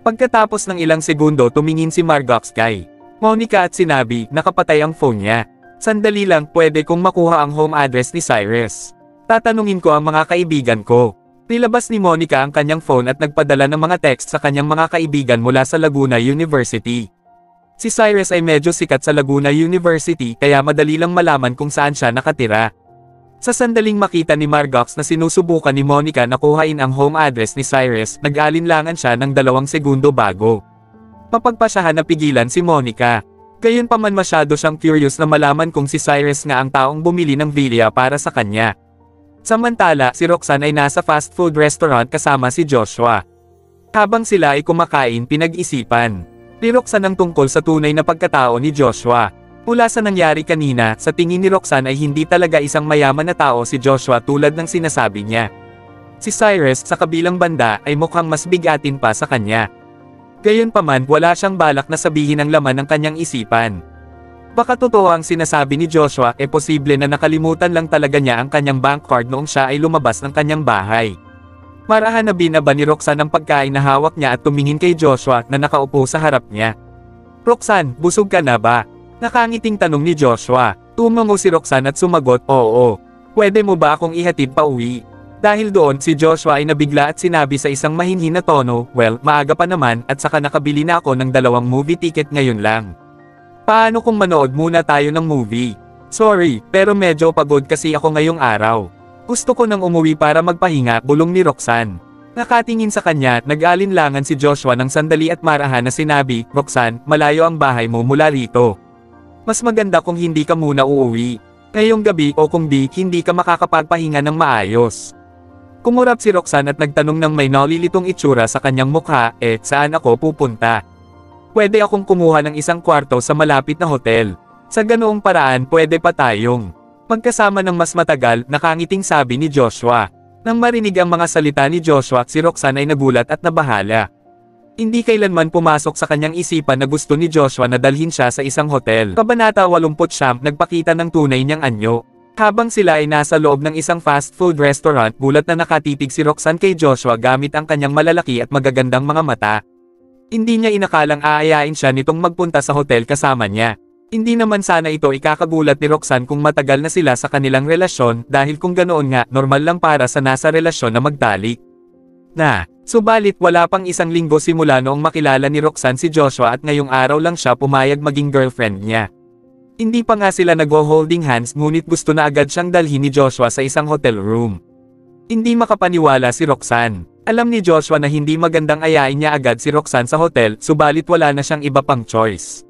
Pagkatapos ng ilang segundo, tumingin si Margox kay Monica at sinabi, nakapatay ang phone niya. Sandali lang, pwede kong makuha ang home address ni Cyrus. Tatanungin ko ang mga kaibigan ko. Nilabas ni Monica ang kanyang phone at nagpadala ng mga text sa kanyang mga kaibigan mula sa Laguna University. Si Cyrus ay medyo sikat sa Laguna University, kaya madali lang malaman kung saan siya nakatira. Sa sandaling makita ni Margox na sinusubukan ni Monica na kuhain ang home address ni Cyrus, nag-alinlangan siya ng 2 segundo bago mapagpasyahan na pigilan si Monica. Gayunpaman, masyado siyang curious na malaman kung si Cyrus nga ang taong bumili ng villa para sa kanya. Samantala, si Roxanne ay nasa fast food restaurant kasama si Joshua. Habang sila ay kumakain, pinag-isipan ni Roxanne ang tungkol sa tunay na pagkatao ni Joshua. Mula sa nangyari kanina, sa tingin ni Roxanne ay hindi talaga isang mayaman na tao si Joshua tulad ng sinasabi niya. Si Cyrus, sa kabilang banda, ay mukhang mas bigatin pa sa kanya. Gayunpaman, wala siyang balak na sabihin ang laman ng kanyang isipan. Baka totoo ang sinasabi ni Joshua, posible na nakalimutan lang talaga niya ang kanyang bank card noong siya ay lumabas ng kanyang bahay. Marahan na binaba ni Roxanne ang pagkain na hawak niya at tumingin kay Joshua na nakaupo sa harap niya. Roxanne, busog ka na ba? Nakangiting tanong ni Joshua. Tumango si Roxanne at sumagot, oo. Pwede mo ba akong ihatid pa uwi? Dahil doon, si Joshua ay nabigla at sinabi sa isang mahinhin na tono, well, maaga pa naman at saka nakabili na ako ng 2 movie ticket ngayon lang. Paano kung manood muna tayo ng movie? Sorry, pero medyo pagod kasi ako ngayong araw. Gusto ko nang umuwi para magpahinga, bulong ni Roxanne. Nakatingin sa kanya, nag-alinlangan si Joshua ng sandali at marahan na sinabi, Roxanne, malayo ang bahay mo mula rito. Mas maganda kung hindi ka muna uuwi. Ngayong gabi o kung di, hindi ka makakapagpahinga ng maayos. Kumurap si Roxanne at nagtanong ng may nalilitong itsura sa kanyang mukha, saan ako pupunta? Pwede akong kumuha ng isang kwarto sa malapit na hotel. Sa ganoong paraan pwede pa tayong magkasama ng mas matagal, nakangiting sabi ni Joshua. Nang marinig ang mga salita ni Joshua, si Roxanne ay nagulat at nabahala. Hindi kailanman pumasok sa kanyang isipan na gusto ni Joshua na dalhin siya sa isang hotel. Kabanata 89, nagpakita ng tunay niyang anyo. Habang sila ay nasa loob ng isang fast food restaurant, gulat na nakatitig si Roxanne kay Joshua gamit ang kanyang malalaki at magagandang mga mata. Hindi niya inakalang aayain siya nitong magpunta sa hotel kasama niya. Hindi naman sana ito ikakagulat ni Roxanne kung matagal na sila sa kanilang relasyon, dahil kung ganoon nga, normal lang para sa nasa relasyon na magtalik. Subalit wala pang isang linggo simula noong makilala ni Roxanne si Joshua at ngayong araw lang siya pumayag maging girlfriend niya. Hindi pa nga sila nagho-holding hands, ngunit gusto na agad siyang dalhin ni Joshua sa isang hotel room. Hindi makapaniwala si Roxanne. Alam ni Joshua na hindi magandang ayain niya agad si Roxanne sa hotel, subalit wala na siyang iba pang choice.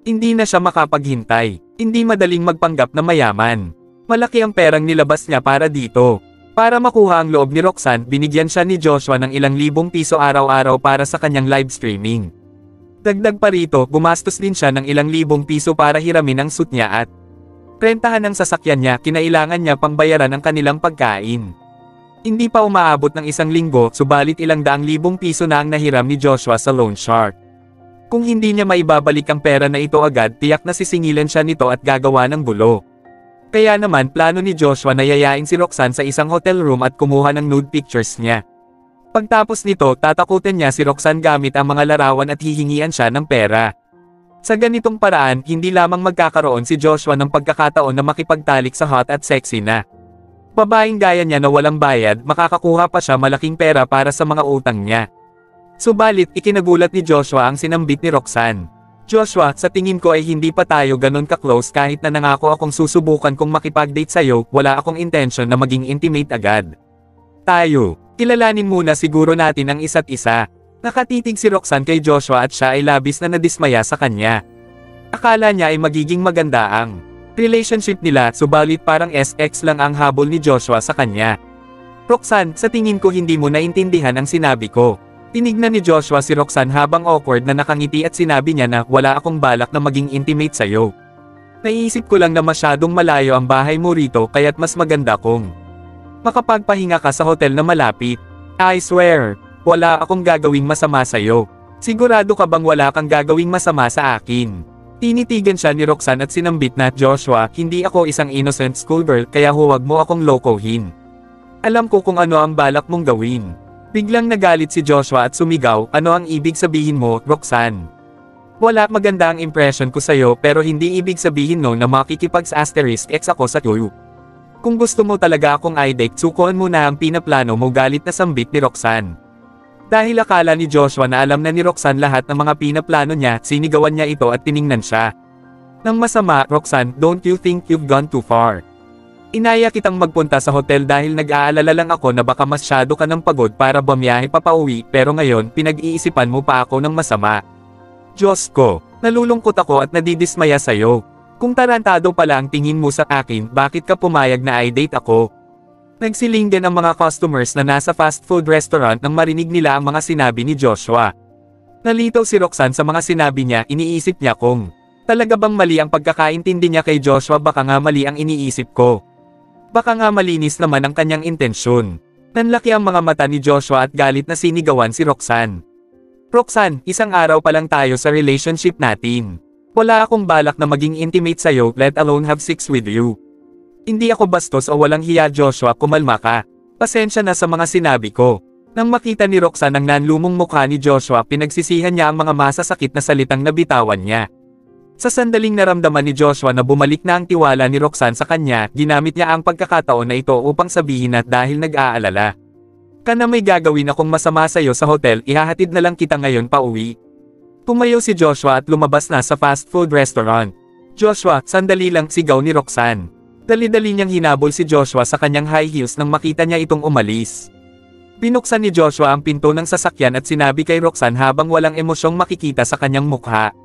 Hindi na siya makapaghintay. Hindi madaling magpanggap na mayaman. Malaki ang perang nilabas niya para dito. Para makuha ang loob ni Roxanne, binigyan siya ni Joshua ng ilang libong piso araw-araw para sa kanyang live streaming. Dagdag pa rito, gumastos din siya ng ilang libong piso para hiramin ang suit niya at rentahan ng sasakyan niya, kinailangan niya pang bayaran ang kanilang pagkain. Hindi pa umaabot ng isang linggo, subalit ilang daang libong piso na ang nahiram ni Joshua sa loan shark. Kung hindi niya maibabalik ang pera na ito agad, tiyak na sisingilan siya nito at gagawa ng gulo. Kaya naman plano ni Joshua na yayain si Roxanne sa isang hotel room at kumuha ng nude pictures niya. Pagtapos nito, tatakutin niya si Roxanne gamit ang mga larawan at hihingian siya ng pera. Sa ganitong paraan, hindi lamang magkakaroon si Joshua ng pagkakataon na makipagtalik sa hot at sexy na babaeng gaya niya na walang bayad, makakakuha pa siya malaking pera para sa mga utang niya. Subalit, ikinagulat ni Joshua ang sinambit ni Roxanne. Joshua, sa tingin ko ay hindi pa tayo ganon ka-close, kahit na nangako akong susubukan kung makipag-date sa'yo, wala akong intention na maging intimate agad. Kilalanin muna siguro natin ang isa't isa. Nakatitig si Roxanne kay Joshua at siya ay labis na nadismaya sa kanya. Akala niya ay magiging maganda ang relationship nila, subalit parang SX lang ang habol ni Joshua sa kanya. Roxanne, sa tingin ko hindi mo naintindihan ang sinabi ko. Tinignan ni Joshua si Roxanne habang awkward na nakangiti at sinabi niya na wala akong balak na maging intimate sa'yo. Naiisip ko lang na masyadong malayo ang bahay mo rito, kaya't mas maganda kung makapagpahinga ka sa hotel na malapit. I swear, wala akong gagawing masama sa'yo. Sigurado ka bang wala kang gagawing masama sa akin? Tinitigan siya ni Roxanne at sinambit na, Joshua, hindi ako isang innocent schoolgirl, kaya huwag mo akong lokohin. Alam ko kung ano ang balak mong gawin. Biglang nagalit si Joshua at sumigaw, ano ang ibig sabihin mo, Roxanne? Wala, maganda ang impression ko sa'yo, pero hindi ibig sabihin no na makikipag-*X ako sa iyo. Kung gusto mo talaga akong i-date, sukuan mo na ang pinaplano mo, galit na sambit ni Roxanne. Dahil akala ni Joshua na alam na ni Roxanne lahat ng mga pinaplano niya, sinigawan niya ito at tiningnan siya. Nang masama, Roxanne, don't you think you've gone too far? Inaya kitang magpunta sa hotel dahil nag-aalala lang ako na baka masyado ka ng pagod para bumiyahe papauwi, pero ngayon pinag-iisipan mo pa ako ng masama. Diyos ko, nalulungkot ako at nadidismaya sa'yo. Kung tarantado pala ang tingin mo sa akin, bakit ka pumayag na i-date ako? Nagsiling din ang mga customers na nasa fast food restaurant nang marinig nila ang mga sinabi ni Joshua. Nalitaw si Roxanne sa mga sinabi niya, iniisip niya kung talaga bang mali ang pagkakaintindi niya kay Joshua, baka nga mali ang iniisip ko. Baka nga malinis naman ang kanyang intensyon. Nanlaki ang mga mata ni Joshua at galit na sinigawan si Roxanne. Roxanne, isang araw pa lang tayo sa relationship natin. Wala akong balak na maging intimate sa'yo, let alone have sex with you. Hindi ako bastos o walang hiya, Joshua, kumalma ka. Pasensya na sa mga sinabi ko. Nang makita ni Roxanne ang nanlumong mukha ni Joshua, pinagsisihan niya ang mga masasakit na salitang nabitawan niya. Sa sandaling naramdaman ni Joshua na bumalik na ang tiwala ni Roxanne sa kanya, ginamit niya ang pagkakataon na ito upang sabihin na dahil nag-aalala ka na may gagawin akong masama sa'yo sa hotel, ihahatid na lang kita ngayon pauwi. Tumayo si Joshua at lumabas na sa fast food restaurant. Joshua, sandali lang, sigaw ni Roxanne. Dali-dali niyang hinabol si Joshua sa kanyang high heels nang makita niya itong umalis. Binuksan ni Joshua ang pinto ng sasakyan at sinabi kay Roxanne habang walang emosyong makikita sa kanyang mukha.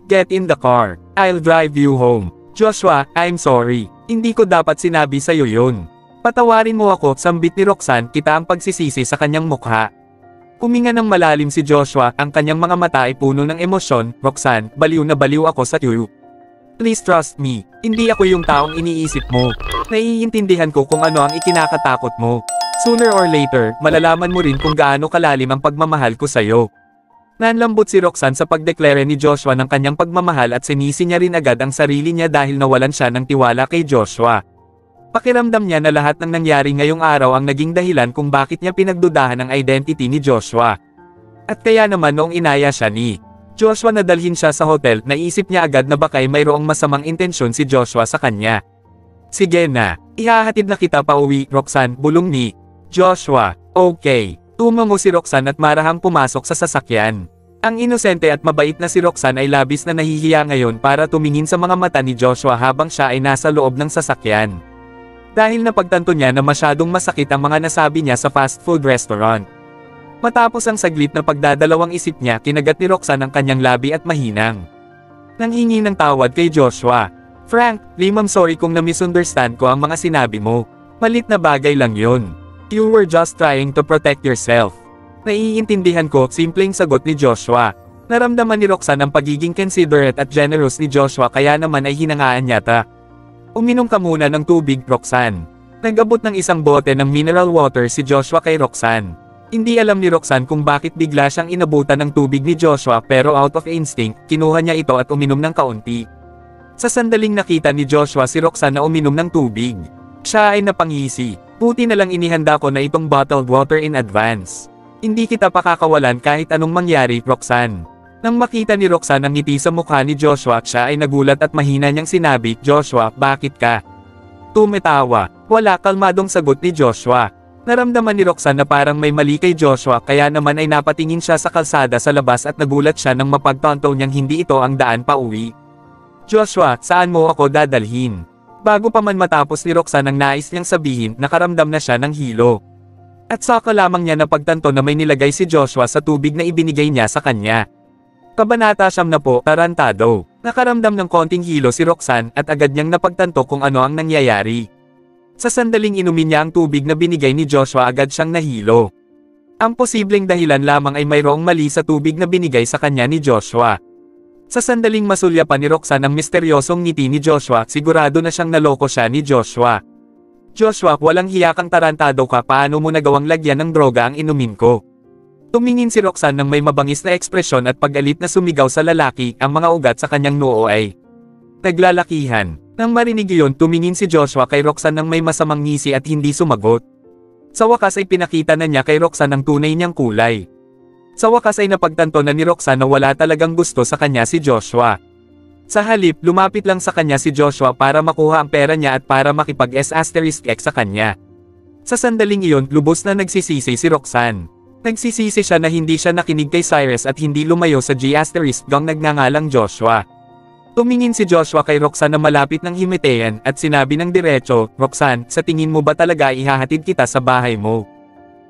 Get in the car. I'll drive you home. Joshua, I'm sorry. Hindi ko dapat sinabi sa'yo yun. Patawarin mo ako, sambit ni Roxanne kita ang pagsisisi sa kanyang mukha. Huminga ng malalim si Joshua, ang kanyang mga mata ay puno ng emosyon. Roxanne, baliw na baliw ako sa iyo. Please trust me, hindi ako yung taong iniisip mo. Naiintindihan ko kung ano ang ikinakatakot mo. Sooner or later, malalaman mo rin kung gaano kalalim ang pagmamahal ko sa'yo. Nanlambot si Roxanne sa pagdeklare ni Joshua ng kanyang pagmamahal at sinisi niya rin agad ang sarili niya dahil nawalan siya ng tiwala kay Joshua. Pakiramdam niya na lahat ng nangyari ngayong araw ang naging dahilan kung bakit niya pinagdudahan ang identity ni Joshua. At kaya naman noong inaya siya ni Joshua na dalhin siya sa hotel, naisip niya agad na bakay mayroong masamang intensyon si Joshua sa kanya. Sige na, ihahatid na kita pa uwi, Roxanne, bulong ni Joshua. Okay. Tumango si Roxanne at marahang pumasok sa sasakyan. Ang inosente at mabait na si Roxanne ay labis na nahihiya ngayon para tumingin sa mga mata ni Joshua habang siya ay nasa loob ng sasakyan. Dahil napagtanto niya na masyadong masakit ang mga nasabi niya sa fast food restaurant. Matapos ang saglit na pagdadalawang isip niya, kinagat ni Roxanne ang kanyang labi at mahinang nanghingi ng tawad kay Joshua. Frank, I'm sorry kung na-misunderstand ko ang mga sinabi mo. Malit na bagay lang yun. You were just trying to protect yourself. Naiintindihan ko, simpleng sagot ni Joshua. Naramdaman ni Roxanne ang pagiging considerate at generous ni Joshua kaya naman ay hinangaan yata. Uminom ka muna ng tubig, Roxanne. Nag-abot ng isang bote ng mineral water si Joshua kay Roxanne. Hindi alam ni Roxanne kung bakit bigla siyang inabutan ng tubig ni Joshua pero out of instinct, kinuha niya ito at uminom ng kaunti. Sa sandaling nakita ni Joshua si Roxanne na uminom ng tubig, siya ay napangisi. Buti na lang inihanda ko na itong bottled water in advance. Hindi kita pakakawalan kahit anong mangyari, Roxanne. Nang makita ni Roxanne ang ngiti sa mukha ni Joshua, siya ay nagulat at mahina niyang sinabi, Joshua, bakit ka tumatawa? Wala, kalmadong sagot ni Joshua. Naramdaman ni Roxanne na parang may mali kay Joshua kaya naman ay napatingin siya sa kalsada sa labas at nagulat siya nang mapagtanto niyang hindi ito ang daan pa uwi. Joshua, saan mo ako dadalhin? Bago pa man matapos ni Roxanne ang nais niyang sabihin, nakaramdam na siya ng hilo. At saka lamang niya napagtanto na may nilagay si Joshua sa tubig na ibinigay niya sa kanya. Kabanata 10 po, tarantado. Nakaramdam ng konting hilo si Roxanne at agad niyang napagtanto kung ano ang nangyayari. Sa sandaling inumin niya ang tubig na binigay ni Joshua, agad siyang nahilo. Ang posibleng dahilan lamang ay mayroong mali sa tubig na binigay sa kanya ni Joshua. Sa sandaling masulya pa ni Roxanne ang misteryosong ngiti ni Joshua, sigurado na siyang naloko siya ni Joshua. Joshua, walang hiya kang tarantado ka, paano mo nagawang lagyan ng droga ang inumin ko? Tumingin si Roxanne ng may mabangis na ekspresyon at paggalit na sumigaw sa lalaki, ang mga ugat sa kanyang noo ay naglalakihan. Nang marinig iyon, tumingin si Joshua kay Roxanne ng may masamang ngisi at hindi sumagot. Sa wakas ay pinakita na niya kay Roxanne ang tunay niyang kulay. Sa wakas ay napagtanto na ni Roxanne na wala talagang gusto sa kanya si Joshua. Sa halip, lumapit lang sa kanya si Joshua para makuha ang pera niya at para makipag-S** sa kanya. Sa sandaling iyon, lubos na nagsisisi si Roxanne. Nagsisisi siya na hindi siya nakinig kay Cyrus at hindi lumayo sa G** gang nagngangalang Joshua. Tumingin si Joshua kay Roxanne na malapit ng himatayan at sinabi ng diretso, Roxanne, sa tingin mo ba talaga ihahatid kita sa bahay mo?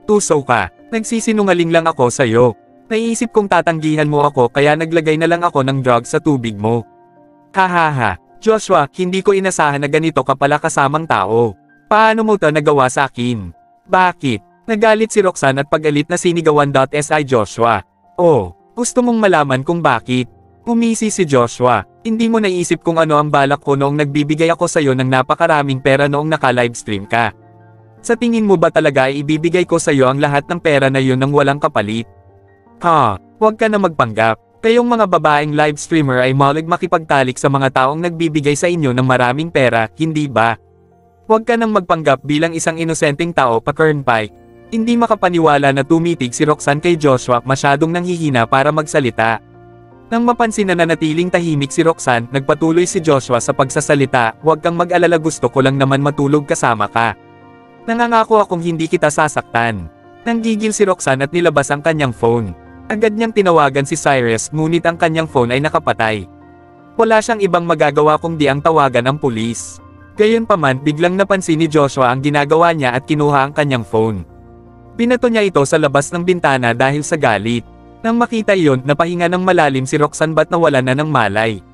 Tuso ka. Nagsisinungaling lang ako sa'yo. Naiisip kong tatanggihan mo ako kaya naglagay na lang ako ng drugs sa tubig mo. Hahaha. Joshua, hindi ko inasahan na ganito ka pala kasamang tao. Paano mo to nagawa sa akin? Bakit? Nagalit si Roxanne at pagalit na sinigawan. Si Joshua. Oh, gusto mong malaman kung bakit? Umisi si Joshua. Hindi mo naisip kung ano ang balak ko noong nagbibigay ako sa'yo ng napakaraming pera noong naka-livestream ka. Sa tingin mo ba talaga ay ibibigay ko sa iyo ang lahat ng pera na yun nang walang kapalit? Huwag ka na magpanggap. Kayong mga babaeng live streamer ay malig makipagtalik sa mga taong nagbibigay sa inyo ng maraming pera, hindi ba? Huwag ka nang magpanggap bilang isang inosenteng tao, pa-Kernpike. Hindi makapaniwala na tumitig si Roxanne kay Joshua, masyadong nanghihina para magsalita. Nang mapansin na nanatiling tahimik si Roxanne, nagpatuloy si Joshua sa pagsasalita, huwag kang mag-alala, gusto ko lang naman matulog kasama ka. Nangangako akong hindi kita sasaktan. Nanggigil si Roxanne at nilabas ang kanyang phone. Agad niyang tinawagan si Cyrus, ngunit ang kanyang phone ay nakapatay. Wala siyang ibang magagawa kundi ang tawagan ng pulis. Gayunpaman, biglang napansin ni Joshua ang ginagawa niya at kinuha ang kanyang phone. Binato niya ito sa labas ng bintana dahil sa galit. Nang makita iyon, napahinga ng malalim si Roxanne, ba't nawala na ng malay.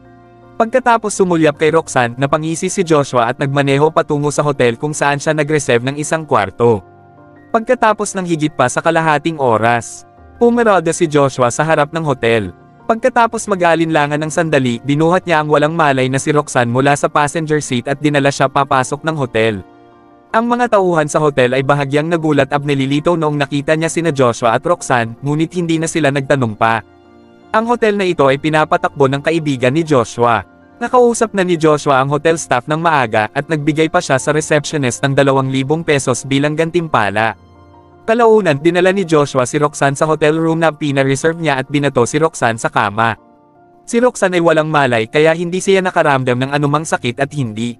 Pagkatapos sumulyap kay Roxanne, napangisi si Joshua at nagmaneho patungo sa hotel kung saan siya nag-reserve ng isang kwarto. Pagkatapos ng higit pa sa kalahating oras, pumirada si Joshua sa harap ng hotel. Pagkatapos mag-aalinlangan ng sandali, binuhat niya ang walang malay na si Roxanne mula sa passenger seat at dinala siya papasok ng hotel. Ang mga tauhan sa hotel ay bahagyang nagulat at nililito noong nakita niya sina Joshua at Roxanne, ngunit hindi na sila nagtanong pa. Ang hotel na ito ay pinapatakbo ng kaibigan ni Joshua. Nakausap na ni Joshua ang hotel staff ng maaga at nagbigay pa siya sa receptionist ng 2,000 pesos bilang gantimpala. Kalaunan, dinala ni Joshua si Roxanne sa hotel room na pina-reserve niya at binato si Roxanne sa kama. Si Roxanne ay walang malay kaya hindi siya nakaramdam ng anumang sakit at hindi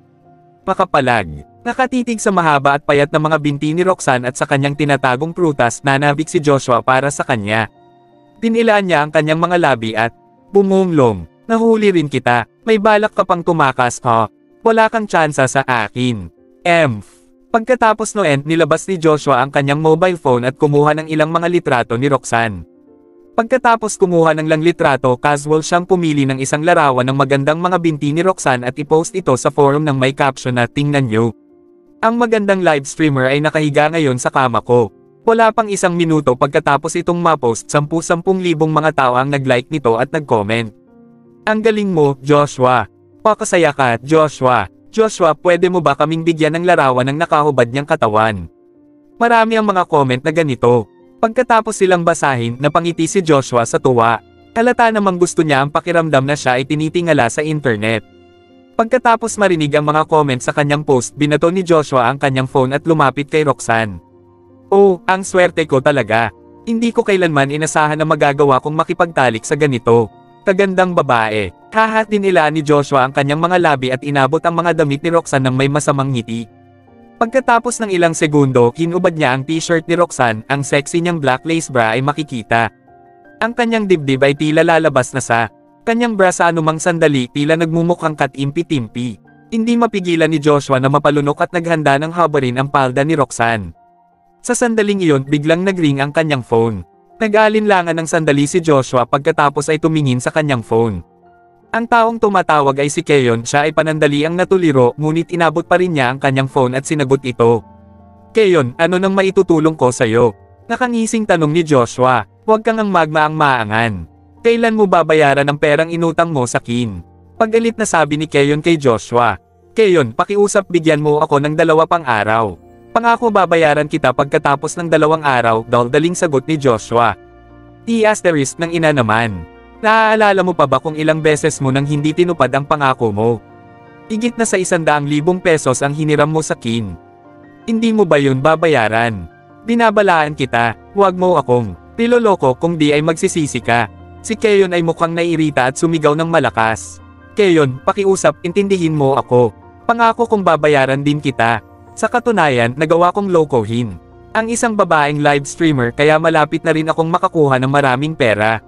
makapalag. Nakatitig sa mahaba at payat na mga binti ni Roxanne at sa kanyang tinatagong prutas, nanabik si Joshua para sa kanya. Tinilaan niya ang kanyang mga labi at bumunglong, "Nahuli rin kita, may balak ka pang tumakas, ha? Wala kang tsansa sa akin." Pagkatapos noon, nilabas ni Joshua ang kanyang mobile phone at kumuha ng ilang mga litrato ni Roxanne. Pagkatapos kumuha ng lang litrato, casual siyang pumili ng isang larawan ng magandang mga binti ni Roxanne at i-post ito sa forum ng may caption na, "Tingnan niyo. Ang magandang live streamer ay nakahiga ngayon sa kama ko." Wala pang isang minuto pagkatapos itong ma-post, 10,000 mga tao ang nag-like nito at nag-comment. "Ang galing mo, Joshua. Pakasaya ka, Joshua. Joshua, pwede mo ba kaming bigyan ng larawan ng nakahubad niyang katawan?" Marami ang mga comment na ganito. Pagkatapos silang basahin, napangiti si Joshua sa tuwa. Halata namang gusto niya ang pakiramdam na siya ay tinitingala sa internet. Pagkatapos marinig ang mga comment sa kanyang post, binato ni Joshua ang kanyang phone at lumapit kay Roxanne. "Oh, ang swerte ko talaga. Hindi ko kailanman inasahan na magagawa kong makipagtalik sa ganito. Kagandang babae." Hahat din nila ni Joshua ang kanyang mga labi at inabot ang mga damit ni Roxanne ng may masamang ngiti. Pagkatapos ng ilang segundo, hinubad niya ang t-shirt ni Roxanne, ang sexy niyang black lace bra ay makikita. Ang kanyang dibdib ay tila lalabas na sa kanyang bra sa anumang sandali, tila nagmumukhang katimpi-timpi. Hindi mapigilan ni Joshua na mapalunok at naghanda ng habarin ang palda ni Roxanne. Sa sandaling iyon, biglang nagring ang kanyang phone. Nag-aalinlangan ng sandali si Joshua pagkatapos ay tumingin sa kanyang phone. Ang taong tumatawag ay si Keyon, siya ay panandaliang natuliro, ngunit inabot pa rin niya ang kanyang phone at sinagot ito. "Keyon, ano nang maitutulong ko sa'yo?" Nakangising tanong ni Joshua. "Huwag kang ang magmaang-maangan. Kailan mo babayaran ang perang inutang mo sa kin?" Paggalit na sabi ni Keyon kay Joshua. "Keyon, pakiusap bigyan mo ako ng 2 pang araw. Pangako babayaran kita pagkatapos ng 2 araw," daldaling sagot ni Joshua. Asterisk ng ina naman. Naaalala mo pa ba kung ilang beses mo nang hindi tinupad ang pangako mo? Higit na sa 100,000 pesos ang hiniram mo sa kin. Hindi mo ba yun babayaran? Binabalaan kita, huwag mo akong niloloko, kung di ay magsisisi ka. Si Keyon ay mukhang naiirita at sumigaw ng malakas. "Keyon, pakiusap, intindihin mo ako. Pangako kong babayaran din kita." Sa katunayan, nagawa kong lokohin ang isang babaeng live streamer kaya malapit na rin akong makakuha ng maraming pera.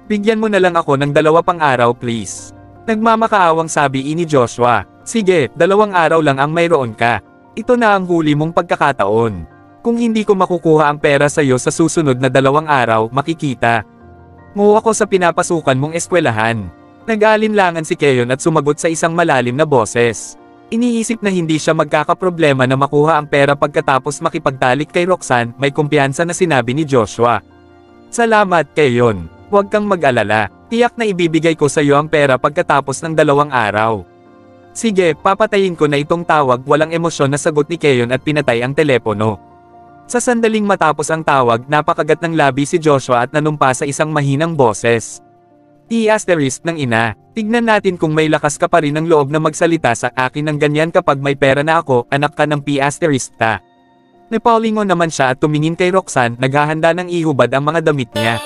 "Bigyan mo na lang ako ng 2 pang araw please." Nagmamakaawang sabi ni Joshua. "Sige, 2 araw lang ang mayroon ka. Ito na ang huli mong pagkakataon. Kung hindi ko makukuha ang pera sa iyo sa susunod na 2 araw, makikita mo ako sa pinapasukan mong eskwelahan." Nag-aalinlangan si Keyon at sumagot sa isang malalim na boses. Iniisip na hindi siya magkakaproblema na makuha ang pera pagkatapos makipagtalik kay Roxanne, may kumpiyansa na sinabi ni Joshua. "Salamat, Keyon. Huwag kang mag-alala. Tiyak na ibibigay ko sa iyo ang pera pagkatapos ng 2 araw." "Sige, papatayin ko na itong tawag," walang emosyon na sagot ni Keyon at pinatay ang telepono. Sa sandaling matapos ang tawag, napakagat ng labi si Joshua at nanumpa sa isang mahinang boses. Asterisk ng ina. "Tignan natin kung may lakas ka pa rin ng loob na magsalita sa akin ng ganyan kapag may pera na ako, anak ka ng Asterisk ta." Napalingon naman siya at tumingin kay Roxanne, naghahanda ng ihubad ang mga damit niya.